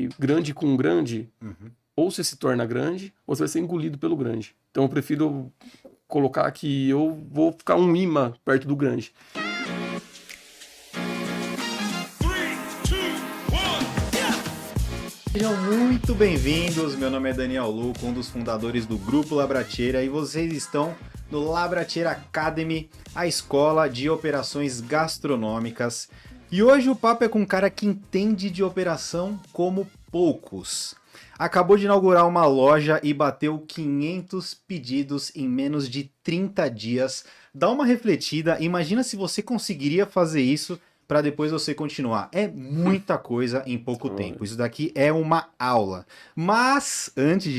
que grande com grande, ou você se torna grande, ou você vai ser engolido pelo grande. Então eu prefiro colocar que eu vou ficar um imã perto do grande. Sejam muito bem-vindos, meu nome é Daniel Luco, um dos fundadores do Grupo Labratiera, e vocês estão no Labratiera Academy, a escola de operações gastronômicas. E hoje o papo é com um cara que entende de operação como poucos. Acabou de inaugurar uma loja e bateu 500 pedidos em menos de 30 dias. Dá uma refletida, imagina se você conseguiria fazer isso para depois você continuar. É muita coisa em pouco tempo. Isso daqui é uma aula. Mas, antes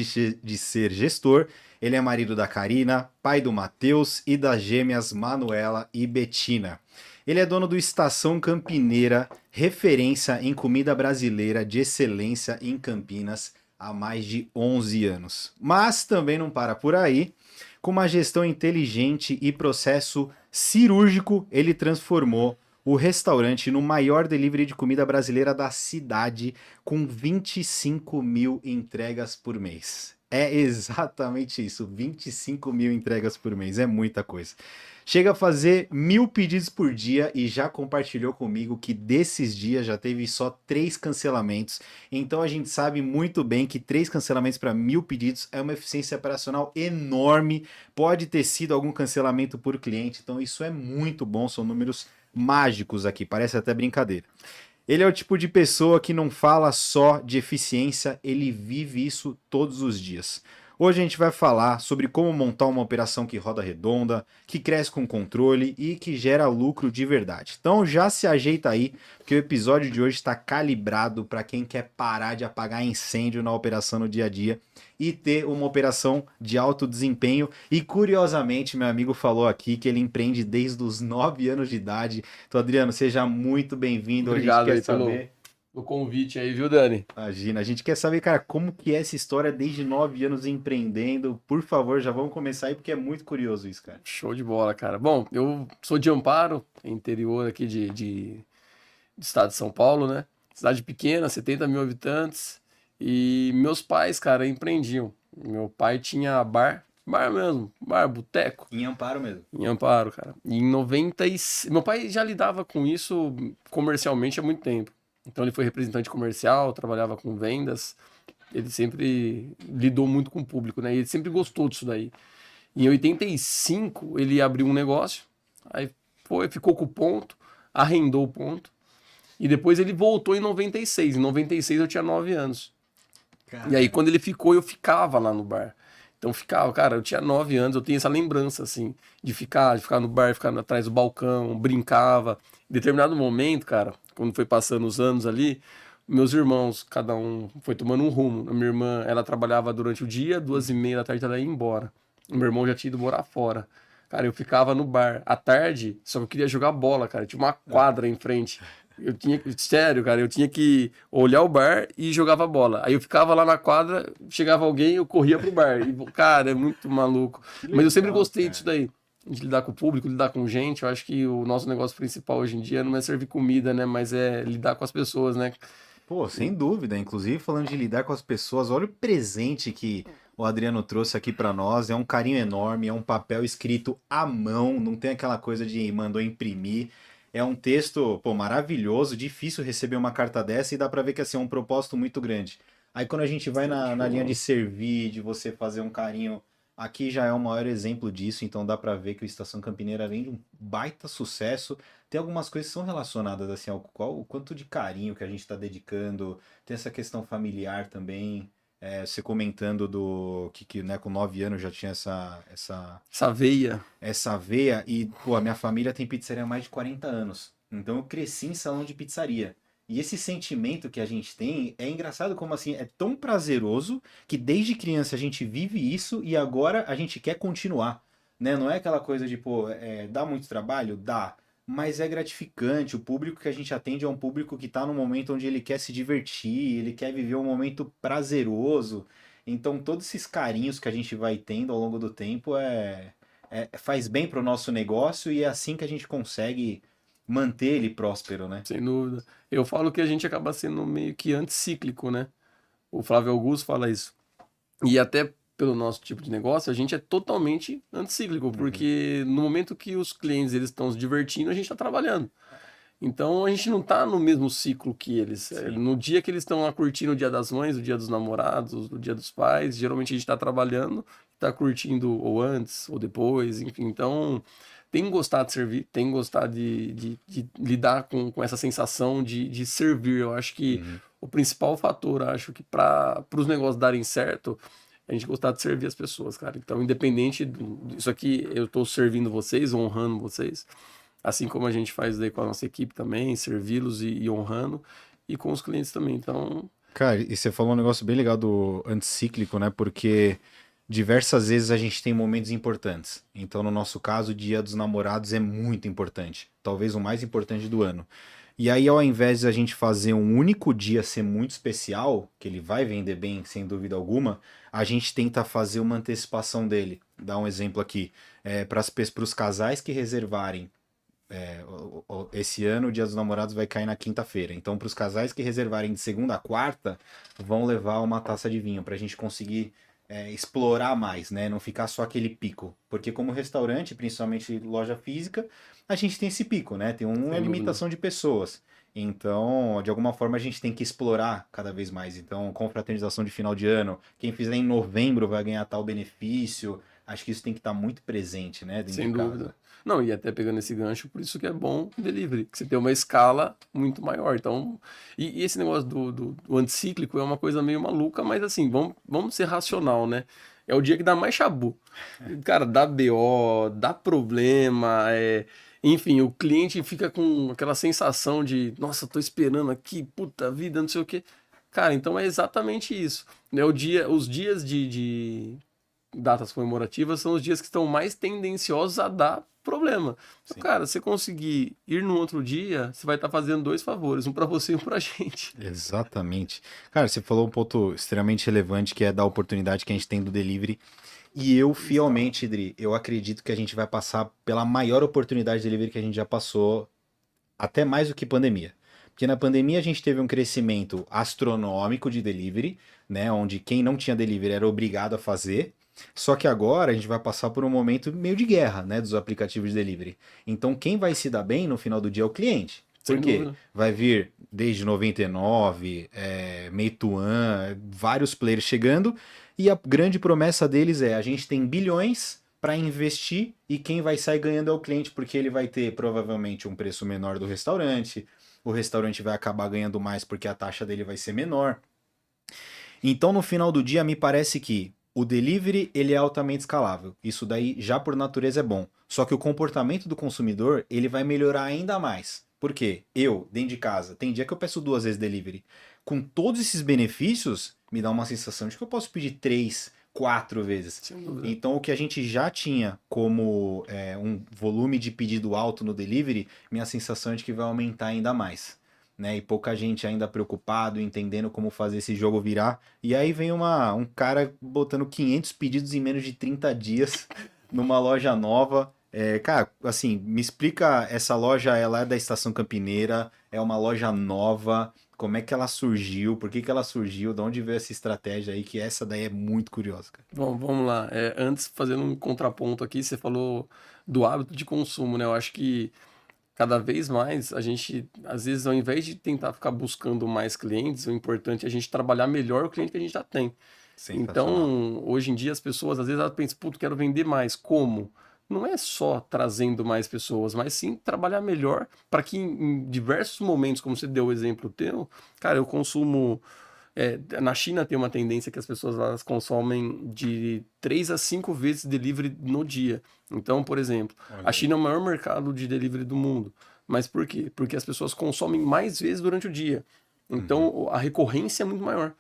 de ser gestor, ele é marido da Karina, pai do Matheus e das gêmeas Manuela e Betina. Ele é dono do Estação Campineira, referência em comida brasileira de excelência em Campinas há mais de 11 anos. Mas também não para por aí. Com uma gestão inteligente e processo cirúrgico, ele transformou o restaurante no maior delivery de comida brasileira da cidade, com 25 mil entregas por mês. É exatamente isso, 25 mil entregas por mês, é muita coisa. Chega a fazer 1000 pedidos por dia e já compartilhou comigo que desses dias já teve só 3 cancelamentos. Então a gente sabe muito bem que 3 cancelamentos para 1000 pedidos é uma eficiência operacional enorme. Pode ter sido algum cancelamento por cliente, então isso é muito bom, são números mágicos aqui, parece até brincadeira. Ele é o tipo de pessoa que não fala só de eficiência, ele vive isso todos os dias. Hoje a gente vai falar sobre como montar uma operação que roda redonda, que cresce com controle e que gera lucro de verdade. Então já se ajeita aí, porque o episódio de hoje está calibrado para quem quer parar de apagar incêndio na operação no dia a dia e ter uma operação de alto desempenho. E curiosamente, meu amigo falou aqui que ele empreende desde os 9 anos de idade. Então, Adriano, seja muito bem-vindo. Obrigado A gente aí quer saber... pelo convite aí, viu, Dani? Imagina, a gente quer saber, cara, como que é essa história desde 9 anos empreendendo. Por favor, já vamos começar aí, porque é muito curioso isso, cara. Show de bola, cara. Bom, eu sou de Amparo, interior aqui de estado de São Paulo, né? Cidade pequena, 70 mil habitantes. E meus pais, cara, empreendiam. Meu pai tinha bar mesmo, bar, boteco, Em Amparo mesmo. em Amparo, cara. E em 96... Meu pai já lidava com isso comercialmente há muito tempo. Então ele foi representante comercial, trabalhava com vendas. Ele sempre lidou muito com o público, né? E ele sempre gostou disso daí. Em 85, ele abriu um negócio, aí ficou com o ponto, arrendou o ponto, e depois ele voltou em 96. Em 96 eu tinha 9 anos. Cara. E aí quando ele ficou, eu ficava lá no bar. Então ficava, cara, eu tinha 9 anos, eu tenho essa lembrança, assim, de ficar no bar, ficar atrás do balcão, brincava. Em determinado momento, cara, quando foi passando os anos ali, meus irmãos, cada um foi tomando um rumo. A minha irmã, ela trabalhava durante o dia, 2h30 da tarde ela ia embora. O meu irmão já tinha ido morar fora. Cara, eu ficava no bar à tarde, só que eu queria jogar bola, cara. Tinha uma quadra em frente. Sério, cara, eu tinha que olhar o bar e jogava bola. Aí eu ficava lá na quadra, chegava alguém, eu corria pro bar. E, cara, é muito maluco. Mas eu sempre gostei disso daí. De lidar com o público, lidar com gente. Eu acho que o nosso negócio principal hoje em dia não é servir comida, né? Mas é lidar com as pessoas, né? Pô, sem dúvida. Inclusive, falando de lidar com as pessoas, olha o presente que o Adriano trouxe aqui pra nós. É um carinho enorme, é um papel escrito à mão, não tem aquela coisa de mandou imprimir. É um texto, pô, maravilhoso, difícil receber uma carta dessa e dá pra ver que assim, é um propósito muito grande. Aí quando a gente vai na linha de servir, de você fazer um carinho, aqui já é o maior exemplo disso, então dá pra ver que o Estação Campineira, além de um baita sucesso, tem algumas coisas que são relacionadas assim ao o quanto de carinho que a gente está dedicando, tem essa questão familiar também. Você comentando do que né, com 9 anos já tinha Essa veia. essa veia e, pô, a minha família tem pizzaria há mais de 40 anos. Então eu cresci em salão de pizzaria. E esse sentimento que a gente tem é engraçado como assim, é tão prazeroso que desde criança a gente vive isso e agora a gente quer continuar, né? Não é aquela coisa de, pô, dá muito trabalho? Dá. Mas é gratificante, o público que a gente atende é um público que está num momento onde ele quer se divertir, ele quer viver um momento prazeroso. Então todos esses carinhos que a gente vai tendo ao longo do tempo faz bem para o nosso negócio e é assim que a gente consegue manter ele próspero, né? Sem dúvida. Eu falo que a gente acaba sendo meio que anticíclico, né? O Flávio Augusto fala isso. E até pelo nosso tipo de negócio, a gente é totalmente anticíclico, porque no momento que os clientes eles estão se divertindo, a gente está trabalhando. Então a gente não está no mesmo ciclo que eles. Sim. No dia que eles estão lá curtindo o Dia das Mães, o Dia dos Namorados, o Dia dos Pais, geralmente a gente está trabalhando, está curtindo ou antes ou depois, enfim. Então tem que gostar de servir, tem que gostar de lidar com essa sensação de servir. Eu acho que Uhum. o principal fator, acho que para os negócios darem certo, é a gente gostar de servir as pessoas, cara. Então, independente disso aqui, eu estou servindo vocês, honrando vocês, assim como a gente faz daí com a nossa equipe também, servi-los e honrando, e com os clientes também. Então, Cara, e você falou um negócio bem legal do anticíclico, né? Porque diversas vezes a gente tem momentos importantes. Então, no nosso caso, o Dia dos Namorados é muito importante. Talvez o mais importante do ano. E aí, ao invés de a gente fazer um único dia ser muito especial, que ele vai vender bem, sem dúvida alguma, a gente tenta fazer uma antecipação dele. Dar um exemplo aqui. Para os casais que reservarem esse ano o Dia dos Namorados vai cair na quinta-feira. Então, para os casais que reservarem de segunda a quarta, vão levar uma taça de vinho para a gente conseguir explorar mais, né? Não ficar só aquele pico. Porque como restaurante, principalmente loja física, a gente tem esse pico, né? Tem uma sem dúvida. limitação de pessoas. Então, de alguma forma, a gente tem que explorar cada vez mais. Então, confraternização de final de ano, quem fizer em novembro vai ganhar tal benefício. Acho que isso tem que estar muito presente, né? Dentro de Sem casa. dúvida. Não, e até pegando esse gancho, por isso que é bom o delivery, que você tem uma escala muito maior. Então, e esse negócio do anticíclico é uma coisa meio maluca, mas assim, vamos ser racional, né? É o dia que dá mais chabu. Cara, dá BO, dá problema, enfim, o cliente fica com aquela sensação de, nossa, tô esperando aqui, puta vida, não sei o quê. Cara, então é exatamente isso. É o dia, os dias de datas comemorativas são os dias que estão mais tendenciosos a dar problema. Então, Sim. cara, você conseguir ir no outro dia, você vai estar fazendo dois favores, um para você e um pra gente. Exatamente. Cara, você falou um ponto extremamente relevante que é da oportunidade que a gente tem do delivery. E eu, Está. fielmente, Idri, eu acredito que a gente vai passar pela maior oportunidade de delivery que a gente já passou, até mais do que pandemia. Porque na pandemia a gente teve um crescimento astronômico de delivery, né? Onde quem não tinha delivery era obrigado a fazer. Só que agora a gente vai passar por um momento meio de guerra, né? Dos aplicativos de delivery. Então quem vai se dar bem no final do dia é o cliente. Por Sem quê? dúvida. Vai vir desde 99, Meituan, vários players chegando, e a grande promessa deles é: a gente tem bilhões para investir e quem vai sair ganhando é o cliente, porque ele vai ter provavelmente um preço menor do restaurante, o restaurante vai acabar ganhando mais porque a taxa dele vai ser menor. Então, no final do dia, me parece que o delivery ele é altamente escalável. Isso daí já por natureza é bom. Só que o comportamento do consumidor ele vai melhorar ainda mais. Por quê? Eu, dentro de casa, tem dia que eu peço 2 vezes delivery. Com todos esses benefícios, me dá uma sensação de que eu posso pedir 3, 4 vezes. Sem dúvida. Então, o que a gente já tinha como um volume de pedido alto no delivery, minha sensação é de que vai aumentar ainda mais. Né? E pouca gente ainda preocupado, entendendo como fazer esse jogo virar. E aí vem um cara botando 500 pedidos em menos de 30 dias numa loja nova. Cara, assim, me explica, essa loja, ela é da Estação Campineira, é uma loja nova, como é que ela surgiu, por que que ela surgiu, de onde veio essa estratégia aí, que essa daí é muito curiosa, cara. Bom, vamos lá. Antes, fazendo um contraponto aqui, você falou do hábito de consumo, né? Eu acho que cada vez mais a gente, às vezes, ao invés de tentar ficar buscando mais clientes, o importante é a gente trabalhar melhor o cliente que a gente já tem. Sensacional. Então, hoje em dia, as pessoas, às vezes, elas pensam, puto, quero vender mais. Como? Não é só trazendo mais pessoas, mas sim trabalhar melhor para que em diversos momentos, como você deu o exemplo teu, cara, eu consumo. Na China tem uma tendência que as pessoas elas consomem de 3 a 5 vezes delivery no dia. Então, por exemplo, Olha a aí. China é o maior mercado de delivery do mundo. Mas por quê? Porque as pessoas consomem mais vezes durante o dia. Uhum. Então, a recorrência é muito maior.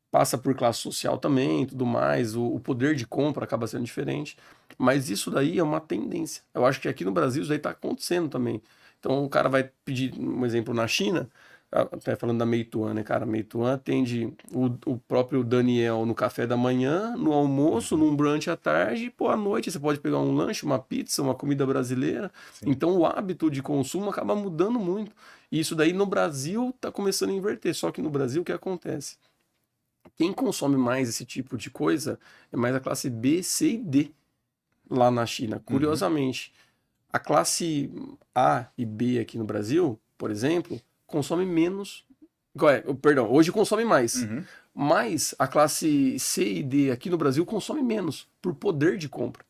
Passa por classe social também, tudo mais, o poder de compra acaba sendo diferente, mas isso daí é uma tendência. Eu acho que aqui no Brasil isso daí está acontecendo também. Então o cara vai pedir um exemplo na China, até falando da Meituan, né, cara? A Meituan atende o próprio Daniel no café da manhã, no almoço, Uhum. num brunch à tarde, e pô, à noite você pode pegar um lanche, uma pizza, uma comida brasileira. Sim. Então o hábito de consumo acaba mudando muito. E isso daí no Brasil está começando a inverter. Só que no Brasil o que acontece? Quem consome mais esse tipo de coisa é mais a classe B, C e D lá na China. Curiosamente, a classe A e B aqui no Brasil, por exemplo, consome menos. Perdão, hoje consome mais. Uhum. Mas a classe C e D aqui no Brasil consome menos por poder de compra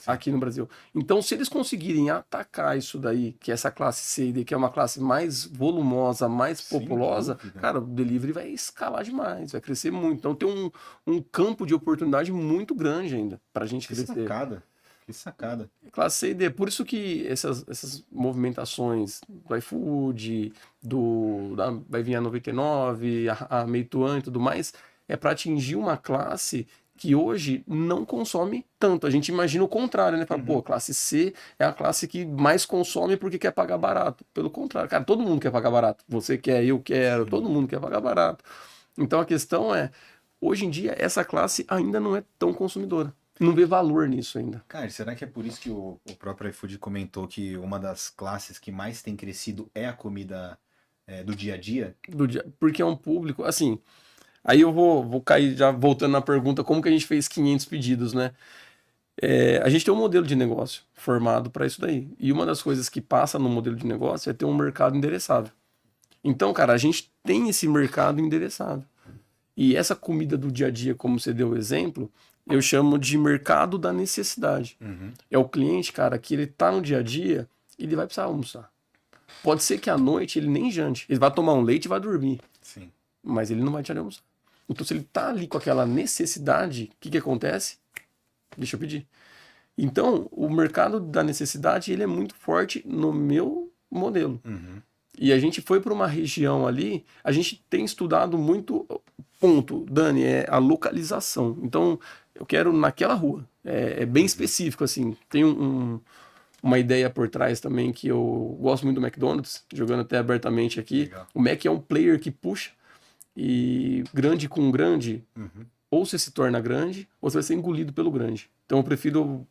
aqui no Brasil. Então, se eles conseguirem atacar isso daí, que é essa classe C e D, que é uma classe mais volumosa, mais Sem populosa, dúvida. cara, o delivery vai escalar demais, vai crescer muito. Então, tem um campo de oportunidade muito grande ainda para a gente Que crescer. sacada. Que sacada. Classe C e D, por isso que essas movimentações do iFood, vai vir a 99, a Meituan e tudo mais, é para atingir uma classe que hoje não consome tanto. A gente imagina o contrário, né? Fala, pô, classe C é a classe que mais consome porque quer pagar barato. Pelo contrário, cara, todo mundo quer pagar barato. Você quer, eu quero, todo mundo quer pagar barato. Então a questão é, hoje em dia, essa classe ainda não é tão consumidora. Não vê valor nisso ainda. Cara, será que é por isso que o próprio iFood comentou que uma das classes que mais tem crescido é a comida do dia a dia? Porque é um público, assim, aí eu vou cair já voltando na pergunta, como que a gente fez 500 pedidos, né? A gente tem um modelo de negócio formado para isso daí. E uma das coisas que passa no modelo de negócio é ter um mercado endereçável. Então, cara, a gente tem esse mercado endereçável. E essa comida do dia a dia, como você deu o exemplo, eu chamo de mercado da necessidade. É o cliente, cara, que ele tá no dia a dia, ele vai precisar almoçar. Pode ser que à noite ele nem jante. Ele vai tomar um leite e vai dormir. Sim. Mas ele não vai te almoçar. Então, se ele tá ali com aquela necessidade, o que acontece? Deixa eu pedir. Então, o mercado da necessidade, ele é muito forte no meu modelo. E a gente foi para uma região ali, a gente tem estudado muito, ponto, Dani, é a localização. Então, eu quero naquela rua. É bem específico, assim. Tem uma ideia por trás também que eu gosto muito do McDonald's, jogando até abertamente aqui. Legal. O Mac é um player que puxa, e grande com grande, ou você se torna grande, ou você vai ser engolido pelo grande. Então eu prefiro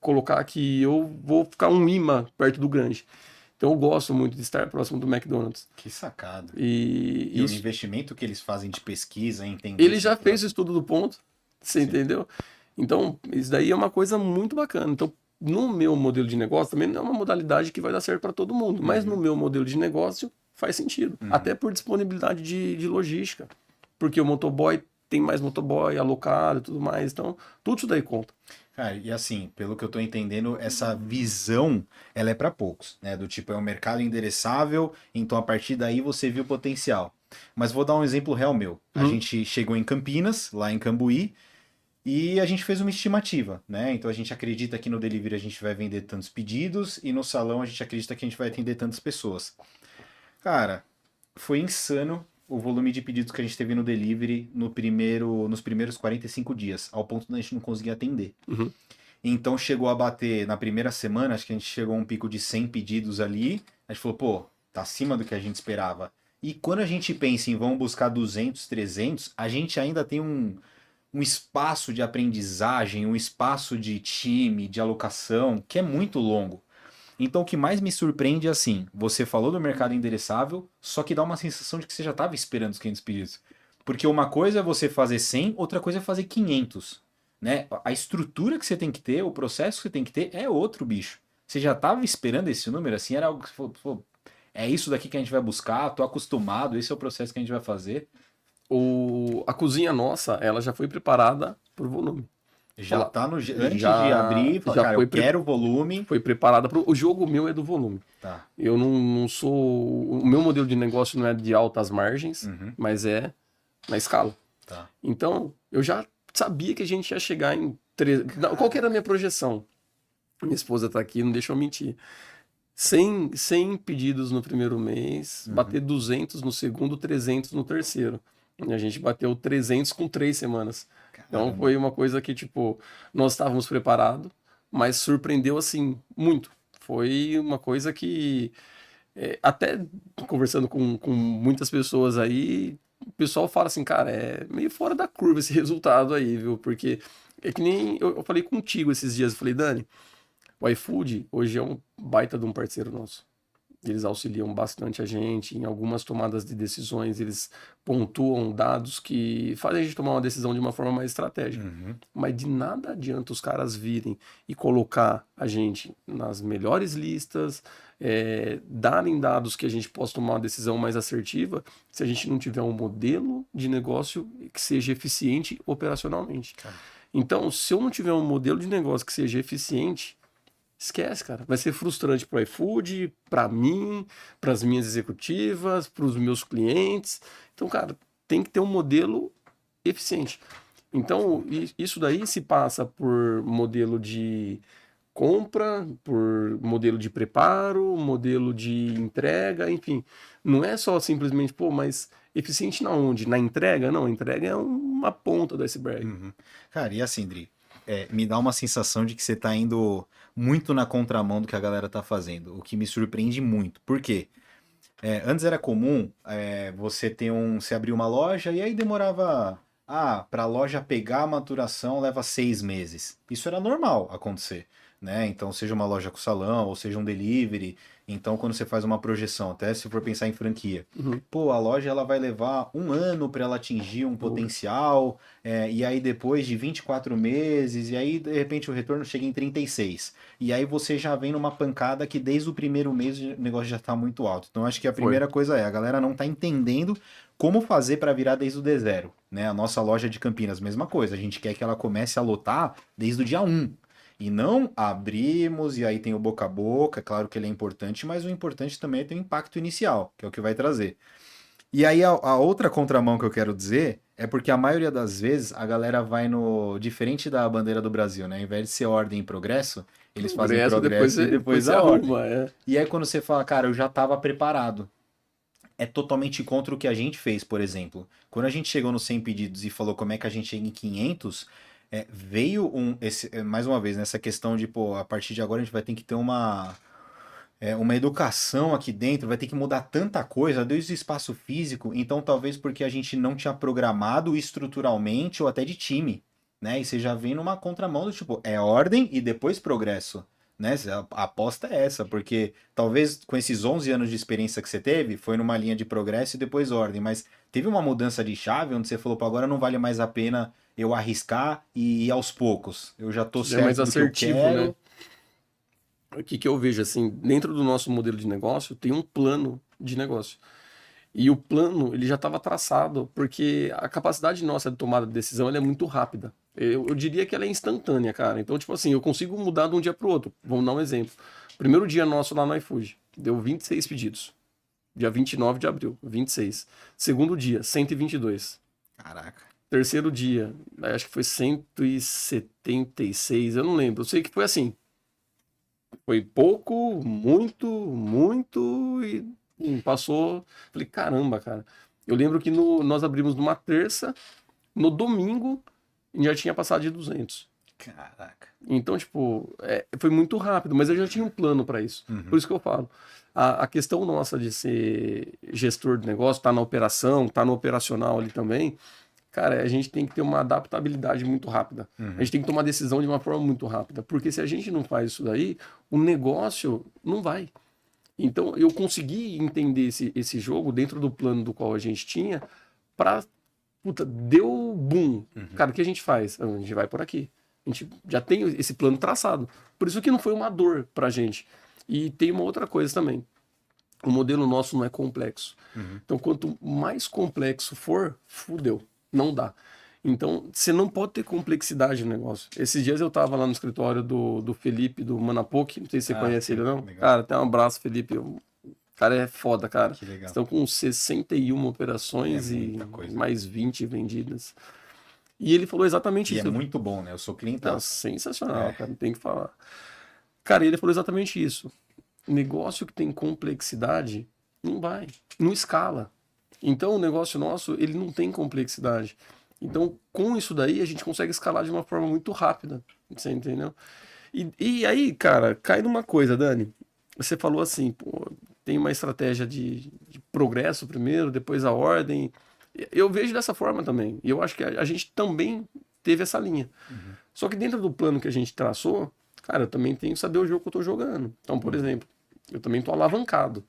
colocar que eu vou ficar um imã perto do grande. Então eu gosto muito de estar próximo do McDonald's. Que sacada. E E o isso, investimento que eles fazem de pesquisa, entender. ele já fez o estudo do ponto, você entendeu? Então, isso daí é uma coisa muito bacana. Então, no meu modelo de negócio, também não é uma modalidade que vai dar certo para todo mundo, mas no meu modelo de negócio faz sentido. Até por disponibilidade de logística. Porque o motoboy tem mais motoboy alocado e tudo mais. Então, tudo isso daí conta. Cara, e assim, pelo que eu tô entendendo, essa visão, ela é para poucos, né? Do tipo, é um mercado endereçável, então a partir daí você viu o potencial. Mas vou dar um exemplo real meu. A gente chegou em Campinas, lá em Cambuí, e a gente fez uma estimativa, né? Então a gente acredita que no delivery a gente vai vender tantos pedidos e no salão a gente acredita que a gente vai atender tantas pessoas. Cara, foi insano o volume de pedidos que a gente teve no delivery nos primeiros 45 dias, ao ponto de a gente não conseguir atender. Então chegou a bater na primeira semana, acho que a gente chegou a um pico de 100 pedidos ali. A gente falou, pô, tá acima do que a gente esperava. E quando a gente pensa em vamos buscar 200, 300, a gente ainda tem um espaço de aprendizagem, um espaço de time, de alocação, que é muito longo. Então o que mais me surpreende é assim, você falou do mercado endereçável, só que dá uma sensação de que você já estava esperando os 500 pedidos. Porque uma coisa é você fazer 100, outra coisa é fazer 500. Né? A estrutura que você tem que ter, o processo que você tem que ter é outro bicho. Você já estava esperando esse número assim? Era algo que você falou, pô, é isso daqui que a gente vai buscar, tô acostumado, esse é o processo que a gente vai fazer. A cozinha nossa, ela já foi preparada por volume. Já tá no. Antes já- de abrir, fala, já cara, foi eu quero volume. Foi preparada para o jogo meu é do volume. Tá. Eu não sou. O meu modelo de negócio não é de altas margens, mas é na escala. Tá. Então, eu já sabia que a gente ia chegar em. Qual que era a minha projeção? Minha esposa tá aqui, não deixa eu mentir. 100 pedidos no primeiro mês, bater 200 no segundo, 300 no terceiro. E a gente bateu 300 com 3 semanas. Então foi uma coisa que, tipo, nós estávamos preparados, mas surpreendeu, assim, muito. Foi uma coisa que, até conversando com muitas pessoas aí, o pessoal fala assim, cara, é meio fora da curva esse resultado aí, viu? Porque é que nem eu falei contigo esses dias, eu falei, Dani, o iFood hoje é um baita de um parceiro nosso. eles auxiliam bastante a gente. Em algumas tomadas de decisões, eles pontuam dados que fazem a gente tomar uma decisão de uma forma mais estratégica. Uhum. Mas de nada adianta os caras virem e colocar a gente nas melhores listas, darem dados que a gente possa tomar uma decisão mais assertiva, se a gente não tiver um modelo de negócio que seja eficiente operacionalmente. Cara. Então, se eu não tiver um modelo de negócio que seja eficiente, esquece, cara. Vai ser frustrante para o iFood, para mim, para as minhas executivas, para os meus clientes. Então, cara, tem que ter um modelo eficiente. Então, isso daí se passa por modelo de compra, por modelo de preparo, modelo de entrega, enfim. Não é só simplesmente, pô, mas eficiente na onde? Na entrega? Não, a entrega é uma ponta do iceberg. Uhum. Cara, e assim, Dri, me dá uma sensação de que você tá indo muito na contramão do que a galera tá fazendo, o que me surpreende muito. Por quê? Antes era comum você abrir uma loja e aí demorava. Ah, para a loja pegar a maturação leva 6 meses. Isso era normal acontecer, né? Então, seja uma loja com salão ou seja um delivery. Então, quando você faz uma projeção, até se for pensar em franquia, Uhum. pô, a loja ela vai levar 1 ano para ela atingir um potencial, e aí depois de 24 meses, e aí de repente o retorno chega em 36. E aí você já vem numa pancada que desde o primeiro mês o negócio já está muito alto. Então acho que a primeira coisa a galera não está entendendo como fazer para virar desde o D0, né? A nossa loja de Campinas, mesma coisa, a gente quer que ela comece a lotar desde o dia 1. E não abrimos e aí tem o boca a boca, claro que ele é importante, mas o importante também é ter o impacto inicial, que é o que vai trazer. E aí a outra contramão que eu quero dizer é porque a maioria das vezes a galera vai no. Diferente da bandeira do Brasil, né? Ao invés de ser ordem e progresso, eles fazem Progresso, progresso e depois você a ordem. arruma. E aí quando você fala, cara, eu já estava preparado. É totalmente contra o que a gente fez, por exemplo. Quando a gente chegou nos 100 pedidos e falou como é que a gente chega em 500, veio mais uma vez, nessa questão de, pô, a partir de agora a gente vai ter que ter uma educação aqui dentro, vai ter que mudar tanta coisa, desde o espaço físico, então talvez porque a gente não tinha programado estruturalmente ou até de time, né? E você já vem numa contramão do tipo, é ordem e depois progresso, né? A aposta é essa, porque talvez com esses 11 anos de experiência que você teve, foi numa linha de progresso e depois ordem, mas teve uma mudança de chave onde você falou, pô, agora não vale mais a pena eu arriscar e ir aos poucos. Eu já tô Já é mais certo do que eu assertivo, né? quero. O que eu vejo, assim, dentro do nosso modelo de negócio, tem um plano de negócio. E o plano, ele já estava traçado, porque a capacidade nossa de tomada de decisão, ela é muito rápida. Eu diria que ela é instantânea, cara. Então, tipo assim, eu consigo mudar de um dia para o outro. Vamos dar um exemplo. Primeiro dia nosso lá no iFood, deu 26 pedidos. Dia 29 de abril, 26. Segundo dia, 122. Caraca. Terceiro dia, acho que foi 176, eu não lembro. Eu sei que foi assim. Foi pouco, muito, muito e passou. Falei, caramba, cara. Eu lembro que nós abrimos numa terça, no domingo já tinha passado de 200. Caraca. Então, tipo, foi muito rápido, mas eu já tinha um plano para isso. Por isso que eu falo. A questão nossa de ser gestor de negócio, tá na operação, tá no operacional ali também, cara, a gente tem que ter uma adaptabilidade muito rápida. A gente tem que tomar decisão de uma forma muito rápida. Porque se a gente não faz isso daí, o negócio não vai. Então, eu consegui entender esse jogo dentro do plano do qual a gente tinha para. Puta, deu boom. Cara, o que a gente faz? A gente vai por aqui. A gente já tem esse plano traçado. Por isso que não foi uma dor pra gente. E tem uma outra coisa também. O modelo nosso não é complexo. Então, quanto mais complexo for, fudeu. Não dá. Então, você não pode ter complexidade no negócio. Esses dias eu tava lá no escritório do Felipe, do Manapoc, não sei se você conhece sim, ele ou não. legal. Cara, tem um abraço, Felipe. O cara é foda, cara. Que legal. Estão com 61 operações É e muita coisa. mais 20 vendidas. E ele falou exatamente E é isso. muito bom, né? Eu sou clientão. Não, sensacional, É. cara, não tem que falar. Cara, ele falou exatamente isso. Negócio que tem complexidade não vai, não escala. Então, o negócio nosso, ele não tem complexidade. Então, com isso daí, a gente consegue escalar de uma forma muito rápida. Você entendeu? E aí, cara, cai numa coisa, Dani. Você falou assim, pô, tem uma estratégia de progresso primeiro, depois a ordem. Eu vejo dessa forma também. E eu acho que a gente também teve essa linha. Só que dentro do plano que a gente traçou, cara, eu também tenho que saber o jogo que eu tô jogando. Então, por exemplo, eu também tô alavancado.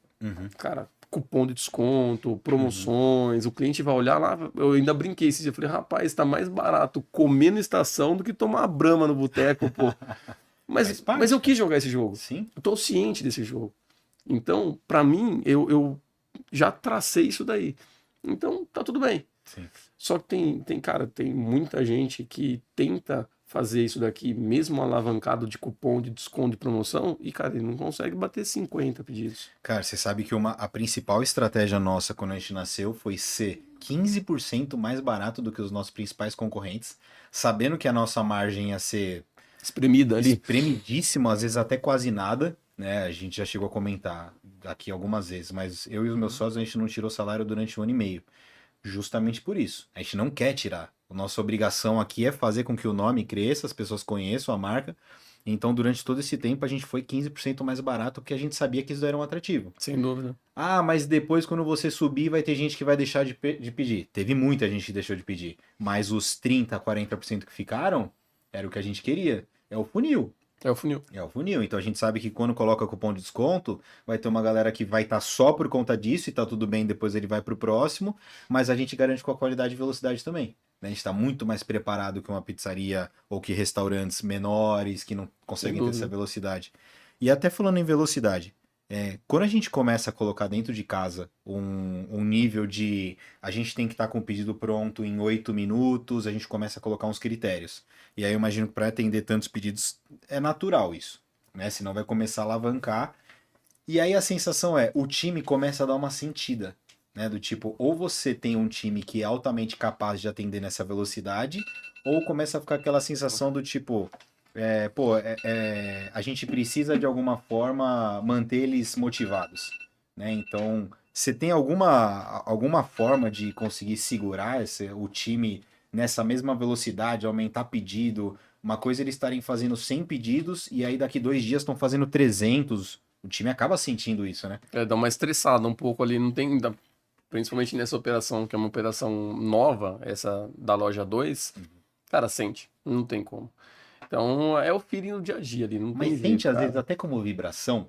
Cara, cupom de desconto, promoções, o cliente vai olhar lá, eu ainda brinquei esse dia, eu falei, rapaz, tá mais barato comer na estação do que tomar brama no boteco, pô. Faz parte, Mas eu cara. quis jogar esse jogo. Sim. Eu tô ciente desse jogo. Então, pra mim, eu já tracei isso daí. Então, tá tudo bem. Sim. Só que cara, tem muita gente que tenta fazer isso daqui, mesmo alavancado de cupom de desconto de promoção, e, cara, ele não consegue bater 50 pedidos. Cara, você sabe que a principal estratégia nossa quando a gente nasceu foi ser 15% mais barato do que os nossos principais concorrentes, sabendo que a nossa margem ia ser Espremida ali. espremidíssima, às vezes até quase nada, né? A gente já chegou a comentar aqui algumas vezes, mas eu e os meus sócios, a gente não tirou salário durante 1 ano e meio. Justamente por isso. A gente não quer tirar. A nossa obrigação aqui é fazer com que o nome cresça, as pessoas conheçam a marca. Então, durante todo esse tempo, a gente foi 15% mais barato, porque a gente sabia que isso era um atrativo. Sem dúvida. Ah, mas depois, quando você subir, vai ter gente que vai deixar de pedir. Teve muita gente que deixou de pedir. Mas os 30%, 40% que ficaram, era o que a gente queria. É o funil. É o funil. É o funil. Então a gente sabe que quando coloca cupom de desconto, vai ter uma galera que vai estar só por conta disso e tá tudo bem, depois ele vai pro próximo, mas a gente garante com a qualidade e velocidade também. Né? A gente está muito mais preparado que uma pizzaria ou que restaurantes menores que não conseguem ter essa velocidade. E até falando em velocidade, quando a gente começa a colocar dentro de casa um nível de a gente tem que estar com o pedido pronto em 8 minutos, a gente começa a colocar uns critérios. E aí eu imagino que para atender tantos pedidos é natural isso, né? Senão vai começar a alavancar. E aí a sensação o time começa a dar uma sentida, né? Do tipo, ou você tem um time que é altamente capaz de atender nessa velocidade, ou começa a ficar aquela sensação do tipo, a gente precisa de alguma forma manter eles motivados, né? Então, você tem alguma forma de conseguir segurar o time nessa mesma velocidade, aumentar pedido? Uma coisa é eles estarem fazendo 100 pedidos e aí daqui 2 dias estão fazendo 300. O time acaba sentindo isso, né? Dá uma estressada um pouco ali, não tem... Principalmente nessa operação, que é uma operação nova, essa da loja 2, cara, sente, não tem como. Então, é o feeling do dia a dia ali, não Mas tem sente jeito, às cara. vezes até como vibração,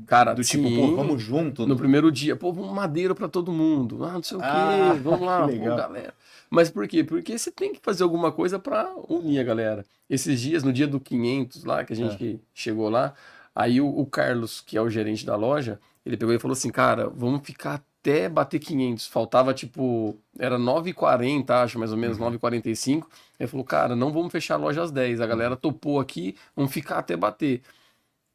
Cara, do tipo, sim, vamos junto. no primeiro dia, vamos madeira pra todo mundo, não sei o Ah, quê, vamos lá, que legal. galera. Mas por quê? Porque você tem que fazer alguma coisa pra unir a galera. Esses dias, no dia do 500 lá, que a gente chegou lá, aí o Carlos, que é o gerente da loja, ele pegou e falou assim, cara, vamos ficar até bater 500. Faltava, tipo, era 9h40, acho, mais ou menos, 9h45. Ele falou, cara, não vamos fechar a loja às 10. A galera topou aqui, vamos ficar até bater.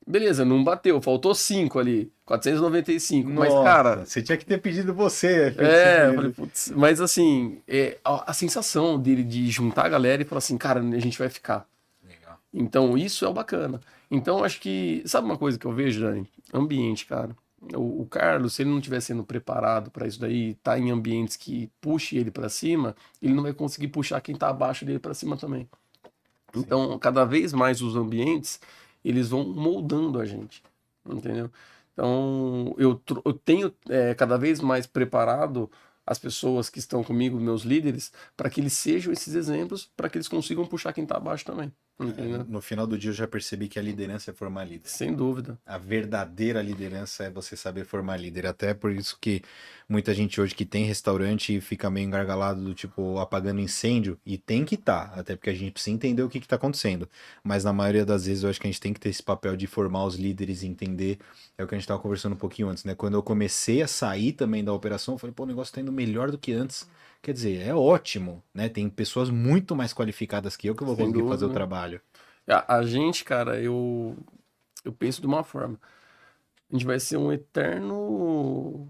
Beleza, não bateu, faltou 5 ali, 495. Mas, cara, você tinha que ter pedido você. eu falei, putz, mas assim, a sensação dele de juntar a galera e falar assim, cara, a gente vai ficar. Legal. Então, isso é o bacana. Então, acho que, sabe uma coisa que eu vejo, Dani? Ambiente, cara. O Carlos, se ele não estiver sendo preparado para isso daí, tá em ambientes que puxe ele para cima, ele não vai conseguir puxar quem tá abaixo dele para cima também. Então, cada vez mais os ambientes, eles vão moldando a gente, entendeu? Então, eu tenho cada vez mais preparado as pessoas que estão comigo, meus líderes, para que eles sejam esses exemplos, para que eles consigam puxar quem tá abaixo também, entendeu? No final do dia eu já percebi que a liderança é formar líder. Sem dúvida. A verdadeira liderança é você saber formar líder. Até por isso que muita gente hoje que tem restaurante fica meio engargalado do tipo apagando incêndio. E tem que estar, até porque a gente precisa entender o que está acontecendo. Mas na maioria das vezes eu acho que a gente tem que ter esse papel de formar os líderes e entender. É o que a gente estava conversando um pouquinho antes, né? Quando eu comecei a sair também da operação, eu falei, pô, o negócio está indo melhor do que antes. Quer dizer, é ótimo, né? Tem pessoas muito mais qualificadas que eu vou Sem conseguir fazer o dúvida. trabalho. A gente, cara, eu penso de uma forma. A gente vai ser um eterno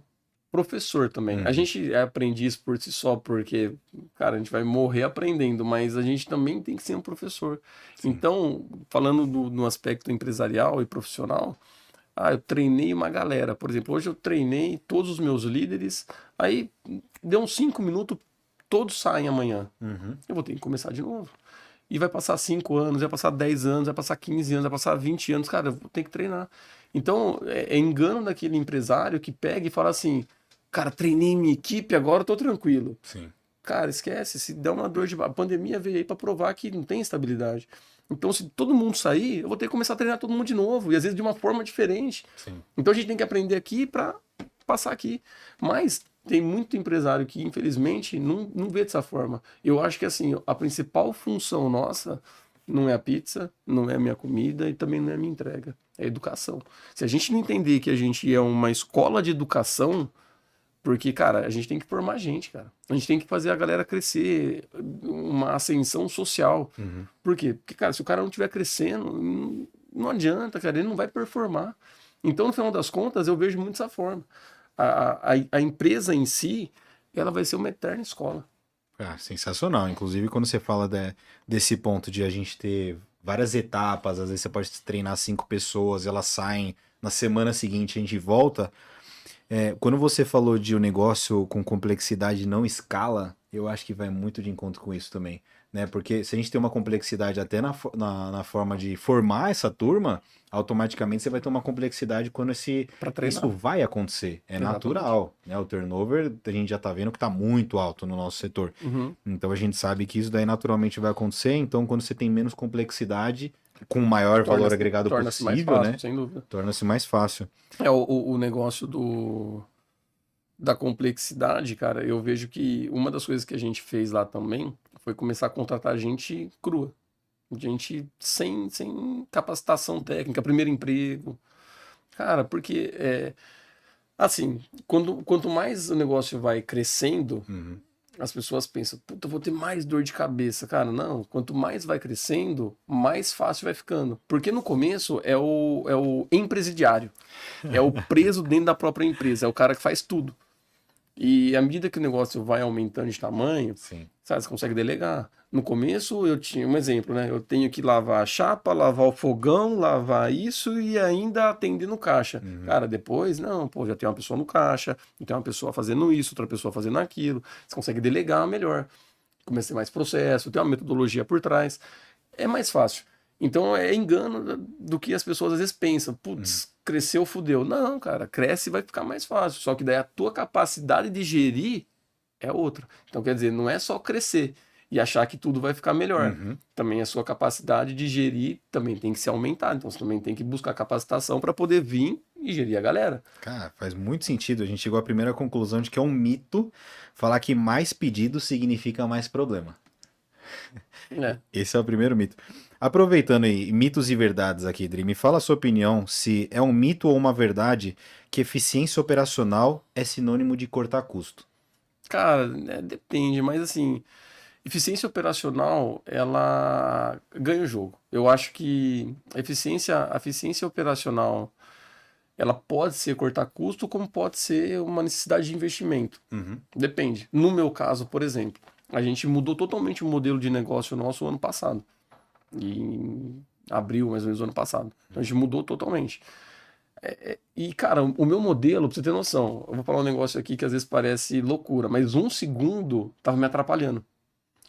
professor também. A gente é aprendiz por si só, porque, cara, a gente vai morrer aprendendo, mas a gente também tem que ser um professor. Sim. Então, falando no aspecto empresarial e profissional, eu treinei uma galera. Por exemplo, hoje eu treinei todos os meus líderes, aí deu uns 5 minutos, todos saem amanhã. Eu vou ter que começar de novo. E vai passar 5 anos, vai passar 10 anos, vai passar 15 anos, vai passar 20 anos. Cara, eu vou ter que treinar. Então, é engano daquele empresário que pega e fala assim, cara, treinei minha equipe, agora eu tô tranquilo. Sim. Cara, esquece, se der uma dor de... A pandemia veio aí pra provar que não tem estabilidade. Então, se todo mundo sair, eu vou ter que começar a treinar todo mundo de novo. E às vezes de uma forma diferente. Sim. Então, a gente tem que aprender aqui pra passar aqui. Mas tem muito empresário que, infelizmente, não vê dessa forma. Eu acho que, assim, a principal função nossa não é a pizza, não é a minha comida e também não é a minha entrega. É a educação. Se a gente não entender que a gente é uma escola de educação, porque, cara, a gente tem que formar gente, cara. A gente tem que fazer a galera crescer, uma ascensão social. Por quê? Porque, cara, se o cara não estiver crescendo, não adianta, cara, ele não vai performar. Então, no final das contas, eu vejo muito dessa forma. A empresa em si, ela vai ser uma eterna escola. Ah, sensacional. Inclusive, quando você fala desse ponto de a gente ter várias etapas, às vezes você pode treinar 5 pessoas, elas saem, na semana seguinte a gente volta. Quando você falou de um negócio com complexidade não escala, eu acho que vai muito de encontro com isso também, né? Porque se a gente tem uma complexidade até na forma de formar essa turma, automaticamente você vai ter uma complexidade quando Para treinar. isso vai acontecer. É natural, né? O turnover a gente já tá vendo que tá muito alto no nosso setor. Uhum. Então a gente sabe que isso daí naturalmente vai acontecer. Então quando você tem menos complexidade, com o maior valor agregado Torna-se mais possível, fácil, né? sem dúvida. Torna-se mais fácil. O negócio da complexidade, cara, eu vejo que uma das coisas que a gente fez lá também foi começar a contratar gente crua. Gente sem capacitação técnica, primeiro emprego. Cara, porque, assim, quanto mais o negócio vai crescendo, Uhum. as pessoas pensam, puta, eu vou ter mais dor de cabeça. Cara, não. Quanto mais vai crescendo, mais fácil vai ficando. Porque no começo é o empresidiário. É o preso dentro da própria empresa. É o cara que faz tudo. E à medida que o negócio vai aumentando de tamanho, Sim. sabe, você consegue delegar. No começo eu tinha um exemplo, né? Eu tenho que lavar a chapa, lavar o fogão, lavar isso e ainda atender no caixa. Cara, depois, não, pô, já tem uma pessoa no caixa, tem uma pessoa fazendo isso, outra pessoa fazendo aquilo. Você consegue delegar melhor. Começa a ter mais processo, tem uma metodologia por trás. É mais fácil. Então é engano do que as pessoas às vezes pensam. Putz, cresceu, fudeu. Não, cara, cresce e vai ficar mais fácil. Só que daí a tua capacidade de gerir é outra. Então, quer dizer, não é só crescer e achar que tudo vai ficar melhor. Uhum. Também a sua capacidade de gerir também tem que ser aumentada. Então, você também tem que buscar capacitação para poder vir e gerir a galera. Cara, faz muito sentido. A gente chegou à primeira conclusão de que é um mito falar que mais pedido significa mais problema. É. Esse é o primeiro mito. Aproveitando aí, mitos e verdades aqui, Dri, me fala a sua opinião se é um mito ou uma verdade que eficiência operacional é sinônimo de cortar custo. Cara, depende, mas assim, eficiência operacional, ela ganha o jogo. Eu acho que a eficiência operacional, ela pode ser cortar custo, como pode ser uma necessidade de investimento. Uhum. Depende. No meu caso, por exemplo, a gente mudou totalmente o modelo de negócio nosso ano passado. Em abril, mais ou menos, do ano passado. Então a gente mudou totalmente. E, cara, o meu modelo, pra você ter noção, eu vou falar um negócio aqui que às vezes parece loucura, mas um segundo tava me atrapalhando.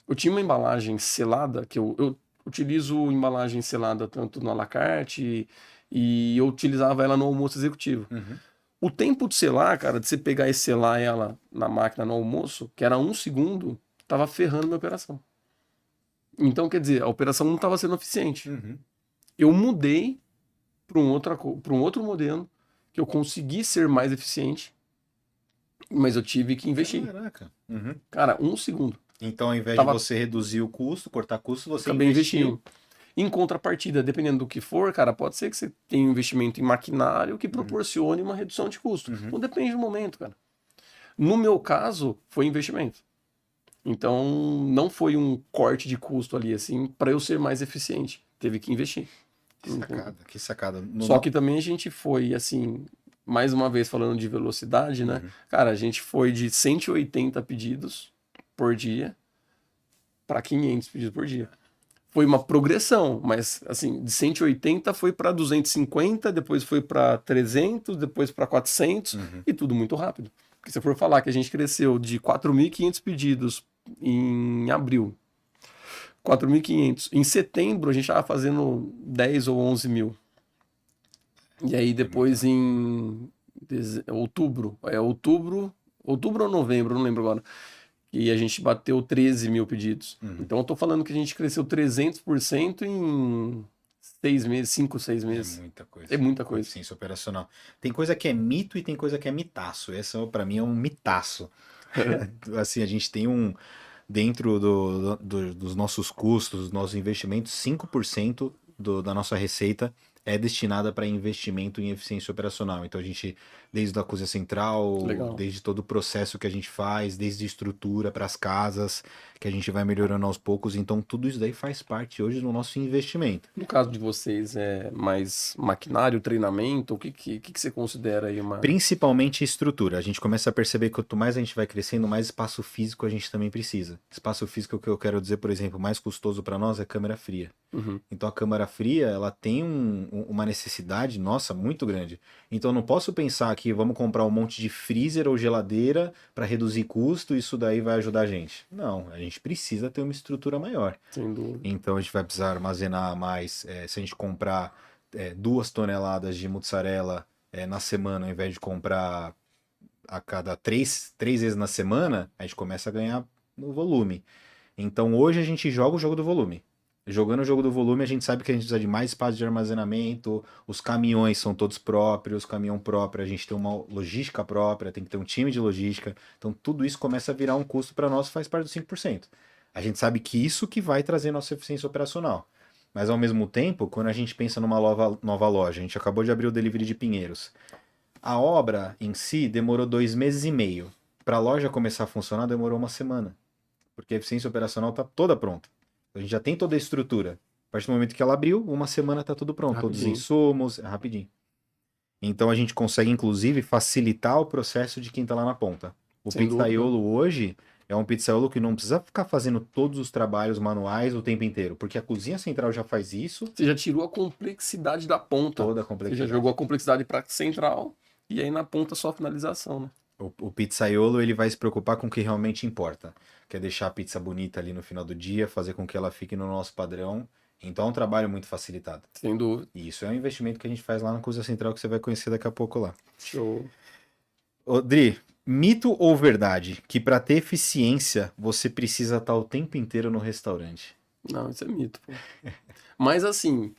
Eu tinha uma embalagem selada, que eu utilizo embalagem selada tanto no à la carte e eu utilizava ela no almoço executivo. Uhum. O tempo de selar, cara, de você pegar e selar ela na máquina no almoço, que era um segundo, tava ferrando minha operação. Então, quer dizer, a operação não estava sendo eficiente. Uhum. Eu mudei para um outro modelo, que eu consegui ser mais eficiente, mas eu tive que investir. Caraca. Uhum. Cara, um segundo. Então, ao invés Tava, de você reduzir o custo, cortar custo, você acabei investiu. investindo. Em contrapartida, dependendo do que for, cara, pode ser que você tenha um investimento em maquinário que proporcione uma redução de custo. Então depende do momento, cara. No meu caso, foi investimento. Então não foi um corte de custo ali, assim, para eu ser mais eficiente. Teve que investir. Que sacada, que sacada. Só que também a gente foi, assim, mais uma vez falando de velocidade, né? Cara, a gente foi de 180 pedidos por dia para 500 pedidos por dia. Foi uma progressão, mas assim, de 180 foi para 250, depois foi para 300, depois para 400 e tudo muito rápido. Porque se eu for falar que a gente cresceu de 4.500 pedidos em abril, 4.500, em setembro a gente estava fazendo 10 ou 11 mil. E aí depois em outubro ou novembro, não lembro agora, e a gente bateu 13 mil pedidos. Então eu tô falando que a gente cresceu 300% em 6 meses, 5, 6 É meses. muita coisa. É muita coisa. Eficiência operacional. Tem coisa que é mito e tem coisa que é mitaço. Essa, pra mim, é um mitaço. Assim, a gente tem dentro dos nossos custos, dos nossos investimentos, 5% da nossa receita é destinada para investimento em eficiência operacional. Então a gente, desde a cozinha central, Legal. desde todo o processo que a gente faz, desde estrutura para as casas, que a gente vai melhorando aos poucos. Então tudo isso daí faz parte hoje do nosso investimento. No caso de vocês, é mais maquinário, treinamento? O que você considera aí uma... Principalmente estrutura. A gente começa a perceber que quanto mais a gente vai crescendo, mais espaço físico a gente também precisa. Espaço físico, que eu quero dizer, por exemplo, mais custoso para nós é câmara fria. Uhum. Então a câmara fria, ela tem uma necessidade, nossa, muito grande. Então eu não posso pensar que vamos comprar um monte de freezer ou geladeira para reduzir custo e isso daí vai ajudar a gente. Não, a gente precisa ter uma estrutura maior. Sem dúvida. Então a gente vai precisar armazenar mais. Se a gente comprar 2 toneladas de mussarela na semana, ao invés de comprar a cada três vezes na semana, a gente começa a ganhar no volume. Então hoje a gente joga o jogo do volume. Jogando o jogo do volume, a gente sabe que a gente precisa de mais espaço de armazenamento, os caminhões são todos próprios, caminhão próprio, a gente tem uma logística própria, tem que ter um time de logística. Então tudo isso começa a virar um custo para nós, faz parte dos 5%. A gente sabe que isso que vai trazer nossa eficiência operacional. Mas ao mesmo tempo, quando a gente pensa numa nova loja, a gente acabou de abrir o delivery de Pinheiros. A obra em si demorou 2 meses e meio. Para a loja começar a funcionar, demorou uma semana. Porque a eficiência operacional está toda pronta. A gente já tem toda a estrutura. A partir do momento que ela abriu, uma semana está tudo pronto. Todos os Rapidinho. insumos, é rapidinho. Então a gente consegue, inclusive, facilitar o processo de quem está lá na ponta. O Sem dúvida. pizzaiolo hoje é um pizzaiolo que não precisa ficar fazendo todos os trabalhos manuais o tempo inteiro, porque a cozinha central já faz isso, Você já tirou a complexidade da ponta. toda a Você já complexidade. jogou a complexidade para central e aí na ponta só a finalização, né? O pizzaiolo ele vai se preocupar com o que realmente importa, que é deixar a pizza bonita ali no final do dia, fazer com que ela fique no nosso padrão. Então é um trabalho muito facilitado. Sem dúvida. E isso é um investimento que a gente faz lá na cozinha central que você vai conhecer daqui a pouco lá. Show. Ô, Dri, mito ou verdade que para ter eficiência você precisa estar o tempo inteiro no restaurante? Não, isso é mito, pô. Mas assim,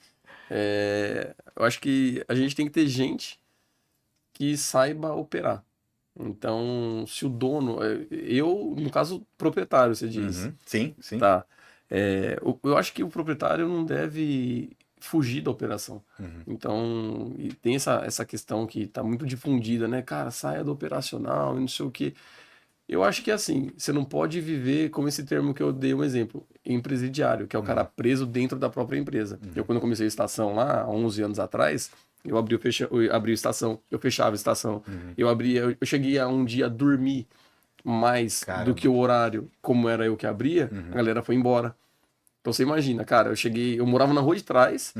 eu acho que a gente tem que ter gente que saiba operar. Então, se o dono, eu, no caso, proprietário, você diz, Uhum. Sim, sim. tá? Eu acho que o proprietário não deve fugir da operação. Uhum. Então, e tem essa questão que está muito difundida, né? Cara, saia do operacional e não sei o quê. Eu acho que assim, você não pode viver como esse termo que eu dei um exemplo, empresidiário, que é o cara preso dentro da própria empresa. Eu, quando comecei a estação lá, há 11 anos atrás, eu abri a estação, eu fechava a estação. Eu cheguei a um dia a dormir mais Caramba. do que o horário, como era eu que abria, a galera foi embora. Então você imagina, cara, eu morava na rua de trás,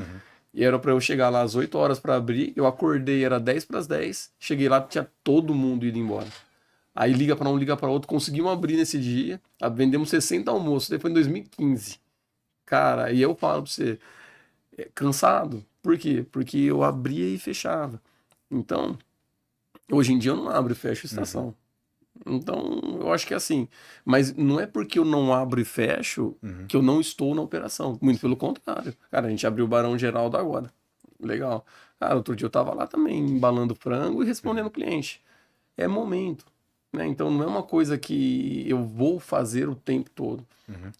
e era pra eu chegar lá às 8 horas pra abrir, eu acordei, era 10 para as 10, cheguei lá, tinha todo mundo indo embora. Aí liga pra um, liga pra outro, conseguimos abrir nesse dia, vendemos 60 almoços, depois em 2015. Cara, e eu falo pra você, cansado. Por quê? Porque eu abria e fechava. Então, hoje em dia eu não abro e fecho a estação. Então, eu acho que é assim. Mas não é porque eu não abro e fecho que eu não estou na operação. Muito pelo contrário. Cara, a gente abriu o Barão Geraldo agora. Legal. Cara, outro dia eu tava lá também, embalando frango e respondendo o cliente. É momento. Né? Então, não é uma coisa que eu vou fazer o tempo todo.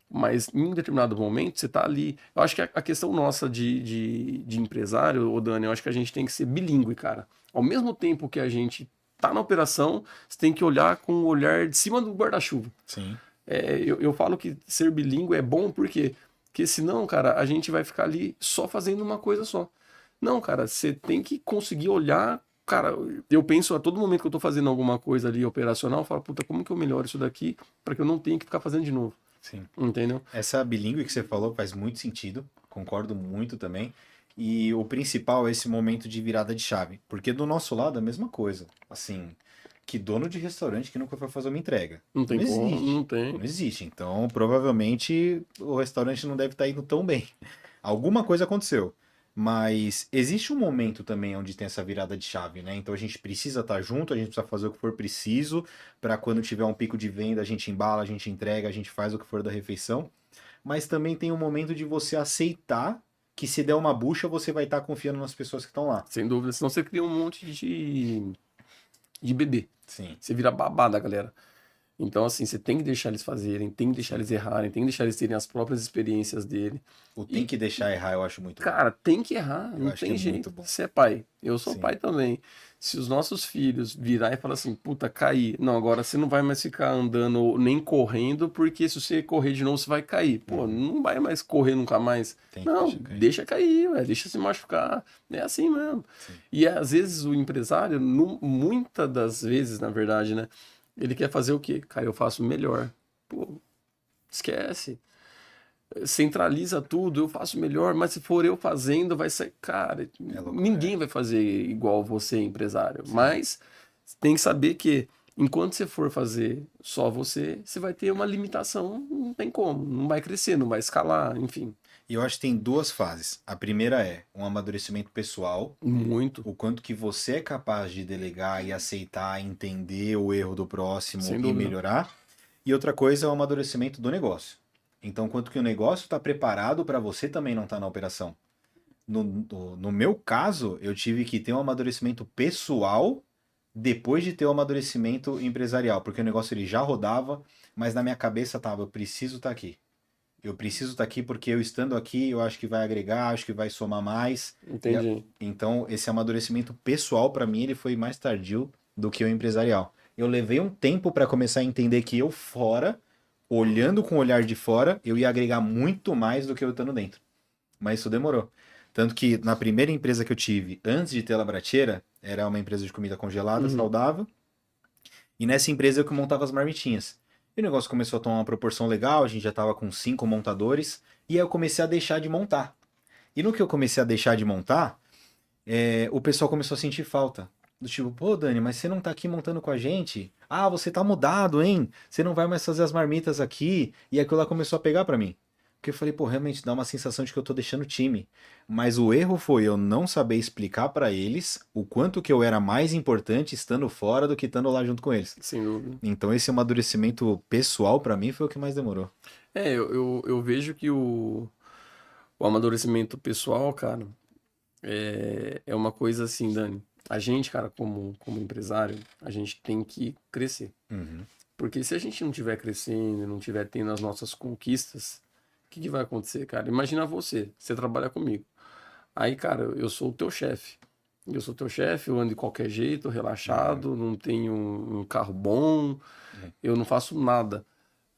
Mas em um determinado momento, você tá ali. Eu acho que a questão nossa de empresário, ô Dani, eu acho que a gente tem que ser bilíngue, cara. Ao mesmo tempo que a gente tá na operação, você tem que olhar com o olhar de cima do guarda-chuva. Sim. Eu falo que ser bilíngue é bom porque senão, cara, a gente vai ficar ali só fazendo uma coisa só. Não, cara, você tem que conseguir olhar. Cara, eu penso a todo momento que eu tô fazendo alguma coisa ali operacional, eu falo, puta, como que eu melhoro isso daqui para que eu não tenha que ficar fazendo de novo? Sim. Entendeu? Essa bilíngue que você falou faz muito sentido, concordo muito também. E o principal é esse momento de virada de chave, porque do nosso lado é a mesma coisa. Assim, que dono de restaurante que nunca foi fazer uma entrega. Não tem como, existe. não tem. Não existe. Então, provavelmente o restaurante não deve estar indo tão bem. Alguma coisa aconteceu. Mas existe um momento também onde tem essa virada de chave, né? Então a gente precisa estar junto, a gente precisa fazer o que for preciso para quando tiver um pico de venda, a gente embala, a gente entrega, a gente faz o que for da refeição. Mas também tem um momento de você aceitar que se der uma bucha, você vai estar confiando nas pessoas que estão lá. Sem dúvida. Senão você cria um monte de bebê. Sim. Você vira babá da galera. Então, assim, você tem que deixar eles fazerem, tem que deixar eles errarem, tem que deixar eles terem as próprias experiências dele. O tem que deixar errar, eu acho muito bom. Cara, tem que errar, Eu não acho tem que é jeito. muito bom. Você é pai, eu sou Sim. pai também. Se os nossos filhos virar e falar assim, puta, caí. Não, agora você não vai mais ficar andando nem correndo, porque se você correr de novo, você vai cair. Pô, não vai mais correr nunca mais. Tem que Não, deixar cair. deixa cair, ué, deixa se machucar. É assim mesmo. Sim. E às vezes o empresário, muitas das vezes, na verdade, né? Ele quer fazer o quê? Cara, eu faço melhor. Pô, esquece. Centraliza tudo, eu faço melhor, mas se for eu fazendo, vai ser. Cara, loucura, ninguém vai fazer igual você, empresário. Mas tem que saber que enquanto você for fazer só você, você vai ter uma limitação, não tem como, não vai crescer, não vai escalar, enfim. E eu acho que tem duas fases. A primeira é um amadurecimento pessoal, Muito, o quanto que você é capaz de delegar e aceitar, entender o erro do próximo sem e dúvida. melhorar. E outra coisa é o amadurecimento do negócio. Então, quanto que o negócio está preparado para você também não estar na operação. No meu caso, eu tive que ter um amadurecimento pessoal depois de ter o amadurecimento empresarial, porque o negócio ele já rodava, mas na minha cabeça tava, eu preciso estar aqui. Eu preciso estar aqui porque eu estando aqui, eu acho que vai agregar, acho que vai somar mais. Entendi. Então, esse amadurecimento pessoal para mim, ele foi mais tardio do que o empresarial. Eu levei um tempo para começar a entender que eu fora, olhando com o olhar de fora, eu ia agregar muito mais do que eu estando dentro. Mas isso demorou. Tanto que na primeira empresa que eu tive, antes de ter a Labracheira, era uma empresa de comida congelada, saudável. E nessa empresa eu que montava as marmitinhas. E o negócio começou a tomar uma proporção legal, a gente já estava com 5 montadores, e aí eu comecei a deixar de montar. E no que eu comecei a deixar de montar, o pessoal começou a sentir falta. Do tipo, pô, Dani, mas você não tá aqui montando com a gente? Ah, você tá mudado, hein? Você não vai mais fazer as marmitas aqui. E aquilo lá começou a pegar pra mim. Porque eu falei, pô, realmente dá uma sensação de que eu tô deixando o time. Mas o erro foi eu não saber explicar pra eles o quanto que eu era mais importante estando fora do que estando lá junto com eles. Sem dúvida. Então esse amadurecimento pessoal pra mim foi o que mais demorou. Eu vejo que o amadurecimento pessoal, cara, é uma coisa assim, Dani. A gente, cara, como empresário, a gente tem que crescer. Uhum. Porque se a gente não estiver crescendo, não estiver tendo as nossas conquistas, o que vai acontecer, cara? Imagina você trabalha comigo. Aí, cara, eu sou o teu chefe. Eu sou teu chefe, eu ando de qualquer jeito, relaxado, não tenho um carro bom, eu não faço nada.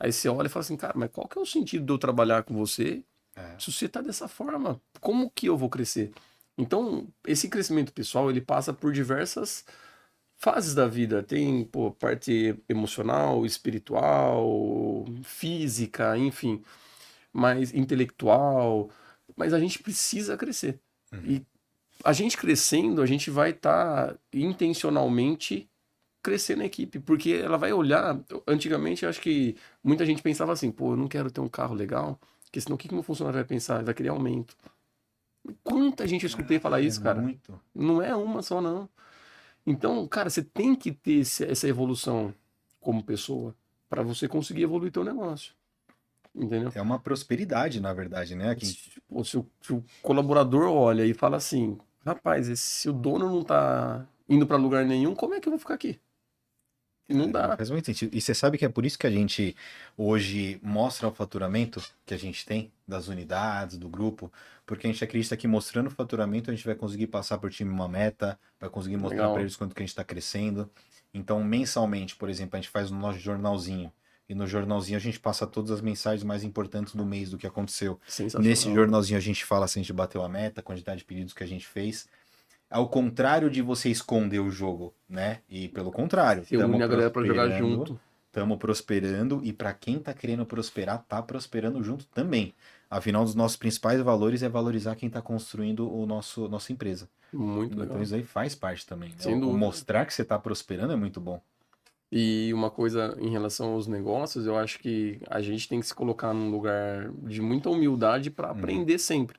Aí você olha e fala assim, cara, mas qual que é o sentido de eu trabalhar com você se você tá dessa forma? Como que eu vou crescer? Então, esse crescimento pessoal, ele passa por diversas fases da vida. Tem, pô, parte emocional, espiritual, física, enfim, mais intelectual, mas a gente precisa crescer. E a gente crescendo, a gente vai estar intencionalmente crescendo a equipe, porque ela vai olhar. Antigamente, eu acho que muita gente pensava assim: pô, eu não quero ter um carro legal, porque senão o que que meu funcionário vai pensar? Ele vai querer aumento. Quanta gente eu escutei falar isso, cara? Muito. Não é uma só, não. Então, cara, você tem que ter essa evolução como pessoa para você conseguir evoluir teu negócio. Entendeu? É uma prosperidade, na verdade, né? Pô, se o colaborador olha e fala assim, rapaz, se o dono não tá indo para lugar nenhum, como é que eu vou ficar aqui? Não dá. Faz muito sentido. E você sabe que é por isso que a gente hoje mostra o faturamento que a gente tem das unidades, do grupo, porque a gente acredita que mostrando o faturamento a gente vai conseguir passar por time uma meta, vai conseguir mostrar Legal. para eles quanto que a gente está crescendo. Então, mensalmente, por exemplo, a gente faz o nosso jornalzinho. E no jornalzinho a gente passa todas as mensagens mais importantes do mês do que aconteceu. Sensacional. Nesse jornalzinho a gente fala se a gente bateu a meta, a quantidade de pedidos que a gente fez. Ao contrário de você esconder o jogo, né? E pelo contrário, Se une a galera pra jogar junto. estamos prosperando e para quem tá querendo prosperar, tá prosperando junto também. Afinal, um dos nossos principais valores é valorizar quem tá construindo nossa empresa. Muito legal. Então isso aí faz parte também. Sem dúvida. Mostrar que você tá prosperando é muito bom. E uma coisa em relação aos negócios, eu acho que a gente tem que se colocar num lugar de muita humildade para aprender sempre.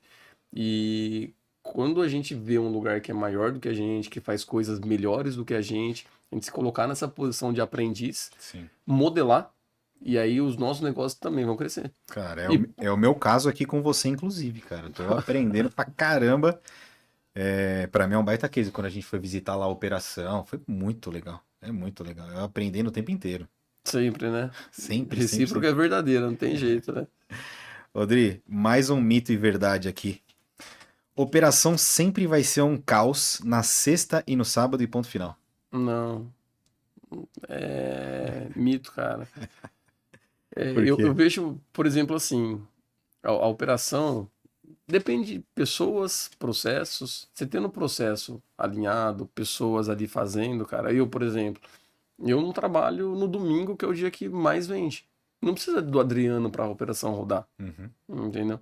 E quando a gente vê um lugar que é maior do que a gente, que faz coisas melhores do que a gente se colocar nessa posição de aprendiz, Sim. modelar Sim. E aí os nossos negócios também vão crescer. Cara, E, é o meu caso aqui com você, inclusive, cara. Eu tô aprendendo pra caramba. Pra mim é um baita case. Quando a gente foi visitar lá a operação, foi muito legal. É muito legal. Eu aprendendo o tempo inteiro. sempre, né? Sempre, sempre, Recíproca é sempre. verdadeira, não tem jeito, né? Rodri, mais um mito e verdade aqui. Operação sempre vai ser um caos na sexta e no sábado e ponto final. Não, é mito, cara. Por Eu quê? vejo, por exemplo, assim, a operação depende de pessoas, processos. Você tendo um processo alinhado, pessoas ali fazendo, cara. Eu, por exemplo, eu não trabalho no domingo, que é o dia que mais vende. Não precisa do Adriano para a operação rodar, Uhum, entendeu?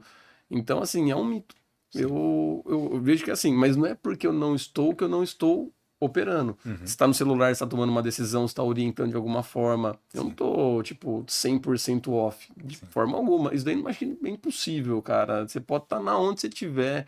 Então, assim, é um mito. sim. Eu vejo que é assim, mas não é porque eu não estou que eu não estou operando. Você Uhum, está no celular, você está tomando uma decisão, você está orientando de alguma forma. Eu não sim, tô, tipo, 100% off, de sim. forma alguma. Isso daí eu acho que é impossível, cara. Você pode estar na onde você estiver.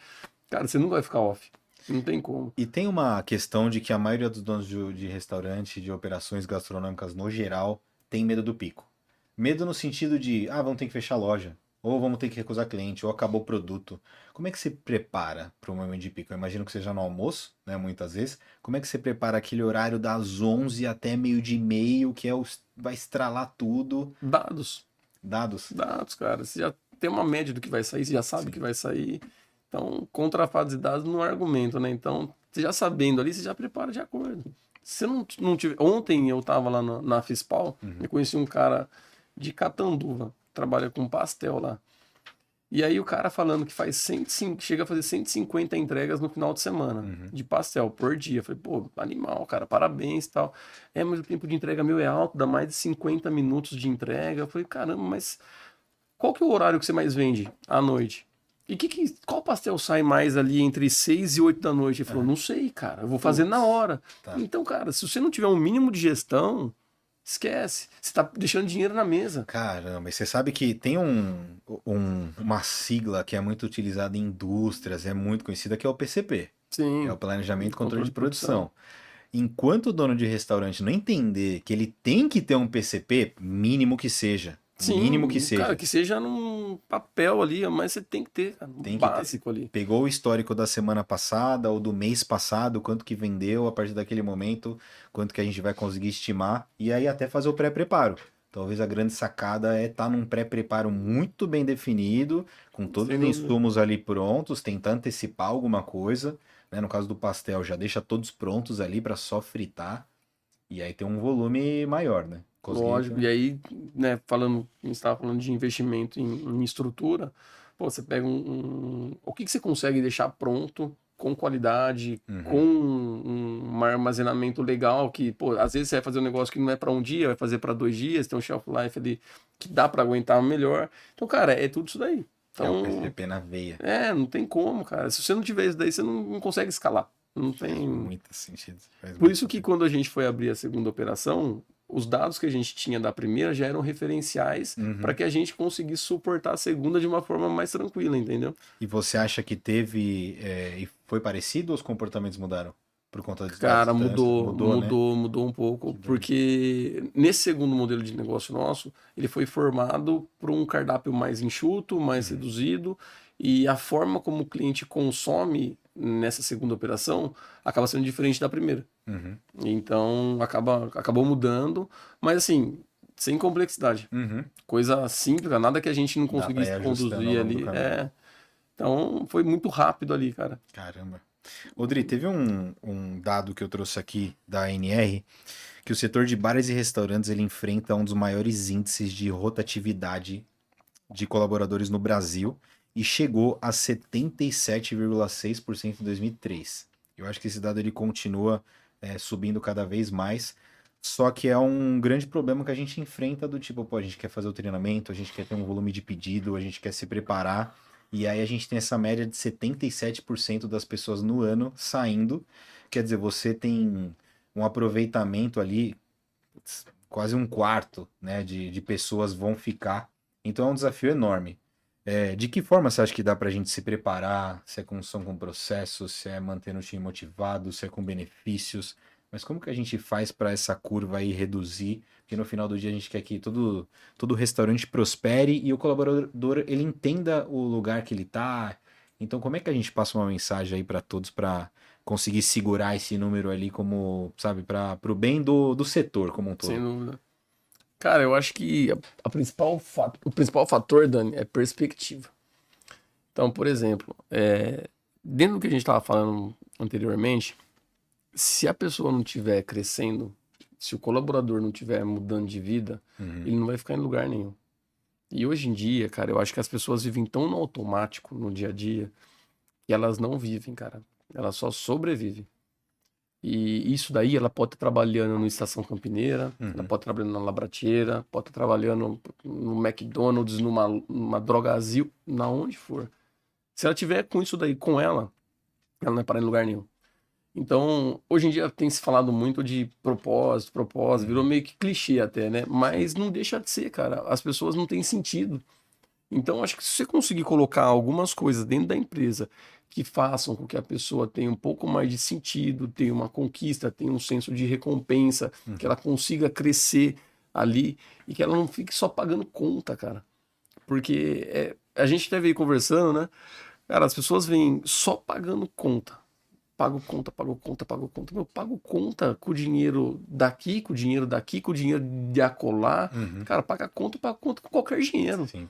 Cara, você não vai ficar off. Não tem como. E tem uma questão de que a maioria dos donos de restaurante, de operações gastronômicas no geral, tem medo do pico. Medo no sentido de, vamos ter que fechar a loja, ou vamos ter que recusar cliente, ou acabou o produto. Como é que você prepara para o momento de pico? Eu imagino que seja no almoço, né, muitas vezes. Como é que você prepara aquele horário das 11 até meio-dia e meio, que vai estralar tudo? Dados. Dados? Dados, cara. Você já tem uma média do que vai sair, você já sabe o que Sim. vai sair. Então, contra fatos e dados não é argumento, né? Então, você já sabendo ali, você já prepara de acordo. Se não tiver. Ontem eu tava lá na Fispal, Uhum, eu conheci um cara de Catanduva, trabalha com pastel lá. E aí o cara falando que faz 105, chega a fazer 150 entregas no final de semana uhum. de pastel por dia. Eu falei, pô, animal, cara, parabéns e tal. É, mas o tempo de entrega meu é alto, dá mais de 50 minutos de entrega. Eu falei, caramba, mas qual que é o horário que você mais vende à noite? E qual pastel sai mais ali entre 6 e 8 da noite? Ele falou, Aham. não sei, cara, eu vou fazer na Putz, hora. Eu tá. falei, então, cara, se você não tiver um mínimo de gestão, esquece. Você tá deixando dinheiro na mesa. Caramba, e você sabe que tem uma sigla que é muito utilizada em indústrias, é muito conhecida, que é o PCP, é o Sim, Planejamento e Controle controle de de produção. Produção. Enquanto o dono de restaurante não entender que ele tem que ter um PCP, mínimo que Sim, cara, seja, que seja num papel ali, mas você tem que ter, cara, um tem que ter. básico ali. Pegou o histórico da semana passada ou do mês passado, quanto que vendeu a partir daquele momento, quanto que a gente vai conseguir estimar, e aí até fazer o pré-preparo. Talvez a grande sacada é estar num pré-preparo muito bem definido, com todos Sem os dúvida. insumos ali prontos, tentar antecipar alguma coisa, né? No caso do pastel, já deixa todos prontos ali para só fritar, e aí ter um volume maior, né? Conseguir. Lógico. E aí, né, falando, a gente estava falando de investimento em estrutura, pô, você pega o que você consegue deixar pronto, com qualidade, com Uhum. um armazenamento legal, que, pô, às vezes você vai fazer um negócio que não é para um dia, vai fazer para 2 dias, tem um shelf life ali que dá para aguentar melhor. Então, cara, é tudo isso daí. É o Então, PCP na veia. não tem como, cara. Se você não tiver isso daí, você não consegue escalar. Não Faz tem. muito sentido. Faz Por muito isso que sentido. quando a gente foi abrir a segunda operação, os dados que a gente tinha da primeira já eram referenciais para Uhum. que a gente conseguisse suportar a segunda de uma forma mais tranquila, entendeu? E você acha que teve, e foi parecido ou os comportamentos mudaram? Por conta da Cara, distância? mudou, Mudou, né? mudou, mudou um pouco, Que doido. porque nesse segundo modelo de negócio nosso, ele foi formado por um cardápio mais enxuto, mais Uhum. reduzido, e a forma como o cliente consome nessa segunda operação acaba sendo diferente da primeira. Uhum. Então acabou mudando, mas assim, sem complexidade. Uhum. Coisa simples, nada que a gente não Dá pra ir conseguisse ajustando ao conduzir longo do ali. caminho. Então foi muito rápido ali, cara. Caramba. Odri, teve um dado que eu trouxe aqui da ANR, que o setor de bares e restaurantes ele enfrenta um dos maiores índices de rotatividade de colaboradores no Brasil e chegou a 77,6% em 2003. Eu acho que esse dado ele continua subindo cada vez mais, só que é um grande problema que a gente enfrenta do tipo, pô, a gente quer fazer o treinamento, a gente quer ter um volume de pedido, a gente quer se preparar, e aí a gente tem essa média de 77% das pessoas no ano saindo, quer dizer, você tem um aproveitamento ali, quase um quarto, né, de pessoas vão ficar. Então é um desafio enorme. De que forma você acha que dá para a gente se preparar? Se é com processos, se é mantendo o time motivado, se é com benefícios? Mas como que a gente faz para essa curva aí reduzir? Porque no final do dia a gente quer que todo restaurante prospere e o colaborador ele entenda o lugar que ele tá. Então como é que a gente passa uma mensagem aí para todos para conseguir segurar esse número ali como, sabe, para o bem do setor como um Sem todo? dúvida. Cara, eu acho que o principal fator, Dani, é perspectiva. Então, por exemplo, dentro do que a gente estava falando anteriormente, se a pessoa não estiver crescendo, se o colaborador não estiver mudando de vida, Uhum. ele não vai ficar em lugar nenhum. E hoje em dia, cara, eu acho que as pessoas vivem tão no automático no dia a dia que elas não vivem, cara. Elas só sobrevivem. E isso daí, ela pode estar trabalhando no Estação Campineira, ela Uhum. pode estar trabalhando na Labrateira, pode estar trabalhando no McDonald's, numa Drogazil, na onde for. Se ela tiver com isso daí com ela não vai parar em lugar nenhum. Então, hoje em dia tem se falado muito de propósito, virou Uhum. meio que clichê até, né? Sim. Mas não deixa de ser, cara. As pessoas não têm sentido. Então, acho que se você conseguir colocar algumas coisas dentro da empresa que façam com que a pessoa tenha um pouco mais de sentido, tenha uma conquista, tenha um senso de recompensa, que Uhum. ela consiga crescer ali e que ela não fique só pagando conta, cara. Porque a gente até veio conversando, né? Cara, as pessoas vêm só pagando conta. Pago conta, pago conta, pago conta. Meu, pago conta com o dinheiro daqui, com o dinheiro daqui, com o dinheiro de acolá. Uhum. Cara, paga conta com qualquer dinheiro. Sim.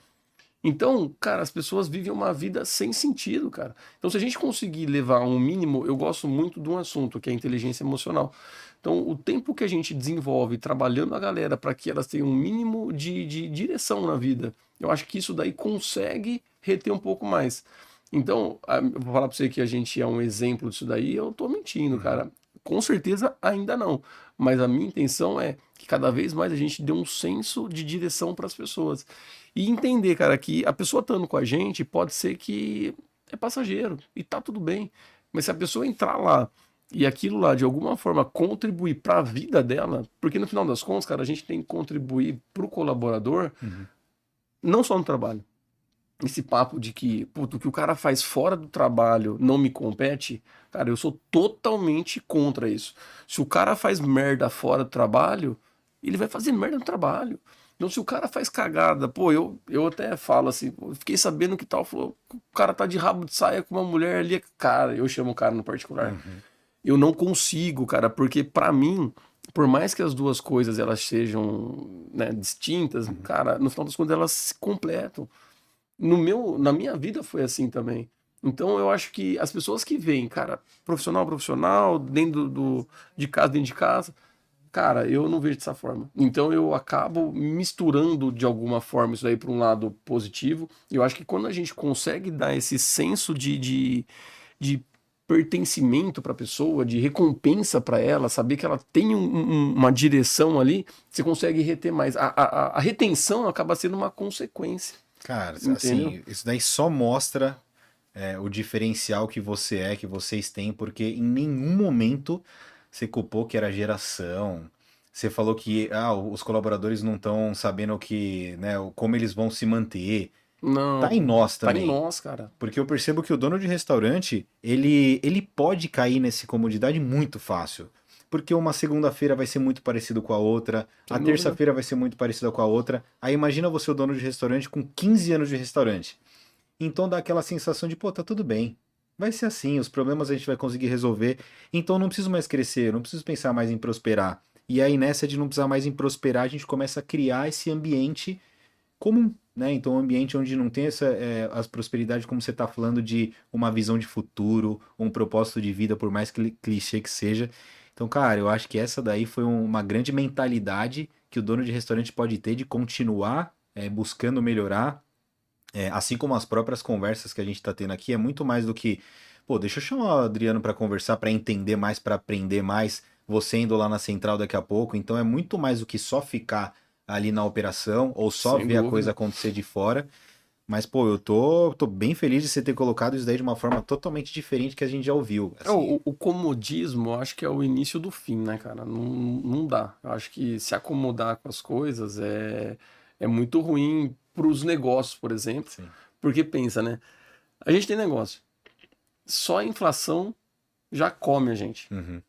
Então, cara, as pessoas vivem uma vida sem sentido, cara. Então, se a gente conseguir levar um mínimo, eu gosto muito de um assunto que é a inteligência emocional. Então, o tempo que a gente desenvolve trabalhando a galera para que elas tenham um mínimo de direção na vida, eu acho que isso daí consegue reter um pouco mais. Então, eu vou falar para você que a gente é um exemplo disso daí, eu tô mentindo, Uhum. cara. Com certeza ainda não. Mas a minha intenção é que cada vez mais a gente dê um senso de direção para as pessoas. E entender, cara, que a pessoa estando com a gente pode ser que é passageiro e tá tudo bem. Mas se a pessoa entrar lá e aquilo lá de alguma forma contribuir para a vida dela, porque no final das contas, cara, a gente tem que contribuir para o colaborador, Uhum. não só no trabalho. Esse papo de que, puto, o que o cara faz fora do trabalho não me compete, cara, eu sou totalmente contra isso. Se o cara faz merda fora do trabalho, ele vai fazer merda no trabalho. Então, se o cara faz cagada, pô, eu até falo assim, pô, eu fiquei sabendo que tal, falou, o cara tá de rabo de saia com uma mulher ali, cara, eu chamo o cara no particular. Uhum. Eu não consigo, cara, porque pra mim, por mais que as duas coisas elas sejam, né, distintas, Uhum. cara, no final das contas elas se completam. Na minha vida foi assim também. Então eu acho que as pessoas que veem, cara, profissional, dentro de casa, cara, eu não vejo dessa forma. Então eu acabo misturando de alguma forma isso aí para um lado positivo. Eu acho que quando a gente consegue dar esse senso de pertencimento para a pessoa, de recompensa para ela, saber que ela tem uma direção ali, você consegue reter mais. A retenção acaba sendo uma consequência, Cara, entendeu? assim, isso daí só mostra o diferencial que você é, que vocês têm, porque em nenhum momento você culpou que era geração. Você falou que os colaboradores não estão sabendo como eles vão se manter. Tá em Não, nós tá em também. nós, cara. Porque eu percebo que o dono de restaurante, ele pode cair nessa comodidade muito fácil. Porque uma segunda-feira vai ser muito parecido com a outra, a Sem dúvida. terça-feira vai ser muito parecida com a outra. Aí imagina você o dono de restaurante com 15 anos de restaurante. Então dá aquela sensação de, pô, tá tudo bem. Vai ser assim, os problemas a gente vai conseguir resolver. Então não preciso mais crescer, não preciso pensar mais em prosperar. E aí nessa de não precisar mais em prosperar, a gente começa a criar esse ambiente comum, né? Então, um ambiente onde não tem as prosperidades, como você está falando, de uma visão de futuro, um propósito de vida, por mais clichê que seja. Então, cara, eu acho que essa daí foi uma grande mentalidade que o dono de restaurante pode ter de continuar buscando melhorar, assim como as próprias conversas que a gente está tendo aqui, é muito mais do que, pô, deixa eu chamar o Adriano para conversar, para entender mais, para aprender mais, você indo lá na central daqui a pouco. Então é muito mais do que só ficar ali na operação ou só Sem ver a coisa dúvida. acontecer de fora. Mas, pô, eu tô bem feliz de você ter colocado isso daí de uma forma totalmente diferente que a gente já ouviu. Assim, O comodismo, eu acho que é o início do fim, né, cara? Não, não dá. Eu acho que se acomodar com as coisas é muito ruim para os negócios, por exemplo. sim. Porque pensa, né? A gente tem negócio. Só a inflação já come a gente. Uhum.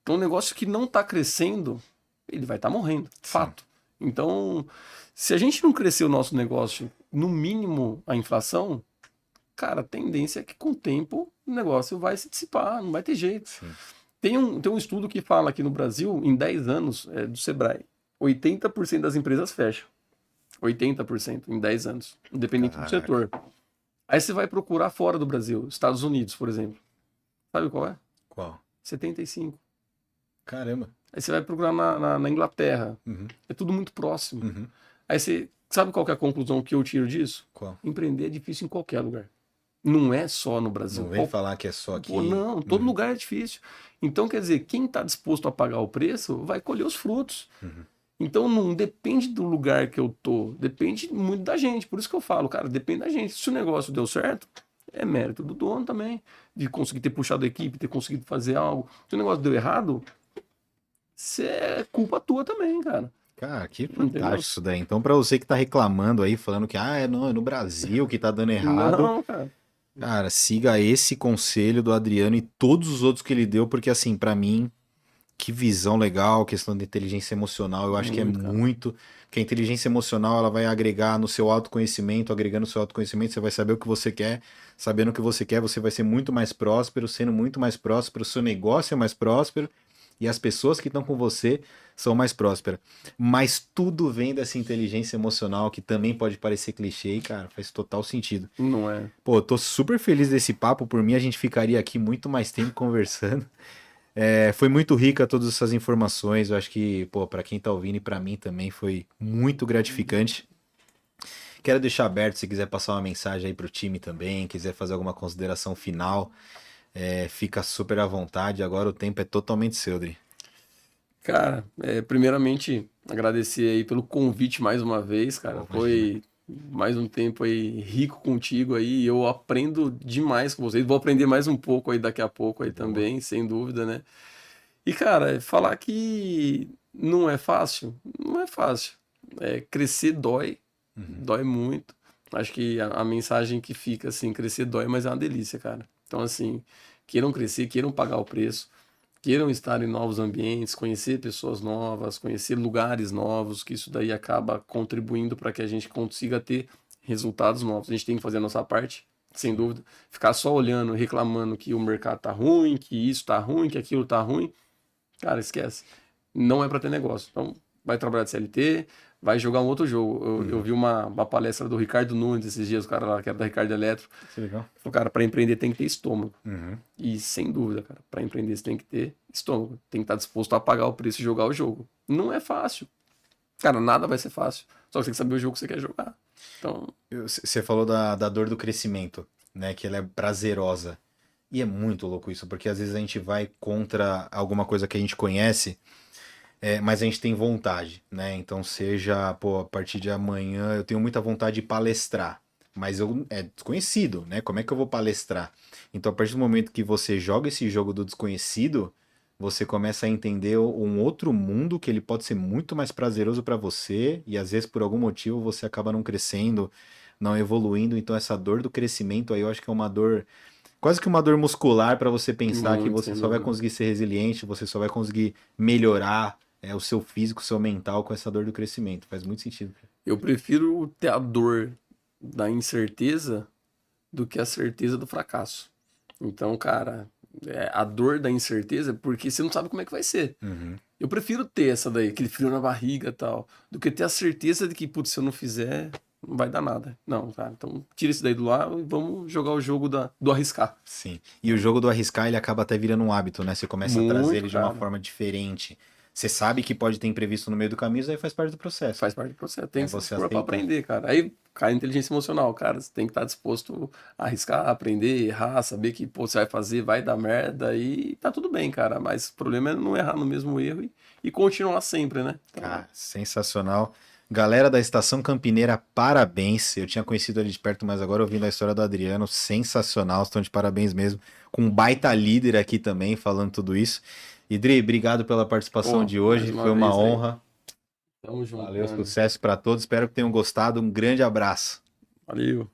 Então, um negócio que não está crescendo, ele vai estar morrendo, fato. Então, se a gente não crescer o nosso negócio, no mínimo a inflação, cara, a tendência é que com o tempo o negócio vai se dissipar, não vai ter jeito. Sim. Tem um estudo que fala aqui no Brasil, em 10 anos, do Sebrae, 80% das empresas fecham. 80% em 10 anos, independente do setor. Aí você vai procurar fora do Brasil, Estados Unidos, por exemplo. Sabe qual é? Qual? 75%. Caramba. Aí você vai procurar na Inglaterra. É tudo muito próximo. Aí você sabe qual que é a conclusão que eu tiro disso? Qual? Empreender é difícil em qualquer lugar. Não é só no Brasil. Não vem falar que é só aqui. Pô, não, todo lugar é difícil. Então, quer dizer, quem está disposto a pagar o preço vai colher os frutos. Então, não depende do lugar que eu tô, depende muito da gente. Por isso que eu falo, cara, depende da gente. Se o negócio deu certo, é mérito do dono também, de conseguir ter puxado a equipe, ter conseguido fazer algo. Se o negócio deu errado, é culpa tua também, cara. Cara, que fantástico isso daí. Então, pra você que tá reclamando aí, falando que é no Brasil que tá dando errado, Não, cara, siga esse conselho do Adriano e todos os outros que ele deu, porque assim, pra mim, que visão legal, questão de inteligência emocional, eu acho que é muito, que a inteligência emocional ela vai agregar no seu autoconhecimento, agregando no seu autoconhecimento, você vai saber o que você quer, sabendo o que você quer, você vai ser muito mais próspero, sendo muito mais próspero, o seu negócio é mais próspero, e as pessoas que estão com você são mais prósperas. Mas tudo vem dessa inteligência emocional, que também pode parecer clichê, e, cara, faz total sentido. não é. Pô, eu tô super feliz desse papo, por mim a gente ficaria aqui muito mais tempo conversando. Foi muito rica todas essas informações, eu acho que, pô, pra quem tá ouvindo e pra mim também foi muito gratificante. Quero deixar aberto, se quiser passar uma mensagem aí pro time também, quiser fazer alguma consideração final, fica super à vontade, agora o tempo é totalmente seu, Dri. Cara, primeiramente, agradecer aí pelo convite mais uma vez, cara. Pô, Foi mais um tempo aí rico contigo aí. Eu aprendo demais com vocês. Vou aprender mais um pouco aí daqui a pouco aí também, sem dúvida, né? E, cara, falar que não é fácil, não é fácil. Crescer dói, dói muito. Acho que a mensagem que fica assim, crescer dói, mas é uma delícia, cara. Então, assim, queiram crescer, queiram pagar o preço, queiram estar em novos ambientes, conhecer pessoas novas, conhecer lugares novos, que isso daí acaba contribuindo para que a gente consiga ter resultados novos. A gente tem que fazer a nossa parte, sem dúvida. Ficar só olhando, reclamando que o mercado tá ruim, que isso tá ruim, que aquilo tá ruim, cara, esquece. Não é para ter negócio. Então, vai trabalhar de CLT, vai jogar um outro jogo. Eu vi uma palestra do Ricardo Nunes esses dias, o cara lá, que era da Ricardo Eletro. Que legal. Falou, cara, para empreender tem que ter estômago. E sem dúvida, cara, para empreender você tem que ter estômago. Tem que estar disposto a pagar o preço e jogar o jogo. Não é fácil. Cara, nada vai ser fácil. Só que você tem que saber o jogo que você quer jogar. Então, Você falou da dor do crescimento, né? Que ela é prazerosa. E é muito louco isso, porque às vezes a gente vai contra alguma coisa que a gente conhece, mas a gente tem vontade, né? Então, seja, pô, a partir de amanhã eu tenho muita vontade de palestrar, mas é desconhecido, né? Como é que eu vou palestrar? Então, a partir do momento que você joga esse jogo do desconhecido, você começa a entender um outro mundo que ele pode ser muito mais prazeroso para você, e às vezes por algum motivo você acaba não crescendo, não evoluindo. Então, essa dor do crescimento aí eu acho que é uma dor. Quase que uma dor muscular para você pensar que muito, você sem só vai dúvida. conseguir ser resiliente, você só vai conseguir melhorar o seu físico, o seu mental com essa dor do crescimento. Faz muito sentido. Eu prefiro ter a dor da incerteza do que a certeza do fracasso. Então, cara, a dor da incerteza é porque você não sabe como é que vai ser. Eu prefiro ter essa daí, aquele frio na barriga e tal, do que ter a certeza de que, putz, se eu não fizer, não vai dar nada. Não, cara, então tira isso daí do ar e vamos jogar o jogo do arriscar. Sim. E o jogo do arriscar, ele acaba até virando um hábito, né? Você começa a trazer ele Muito, de uma cara. forma diferente. Você sabe que pode ter imprevisto no meio do caminho, isso aí faz parte do processo. Faz parte do processo. Tem que se você expor pra aceitar. aprender, cara. Aí cai a inteligência emocional, cara. Você tem que estar disposto a arriscar, aprender, errar, saber que, pô, você vai fazer, vai dar merda e tá tudo bem, cara. Mas o problema é não errar no mesmo erro e continuar sempre, né? Então, Ah, sensacional. Galera da Estação Campineira, parabéns. Eu tinha conhecido ele de perto, mas agora ouvindo a história do Adriano, sensacional. Estão de parabéns mesmo. Com um baita líder aqui também, falando tudo isso. Idri, obrigado pela participação pô, de hoje. mais Foi uma vez aí. honra. Tamo junto, Valeu, mano. sucesso para todos. Espero que tenham gostado. Um grande abraço. Valeu.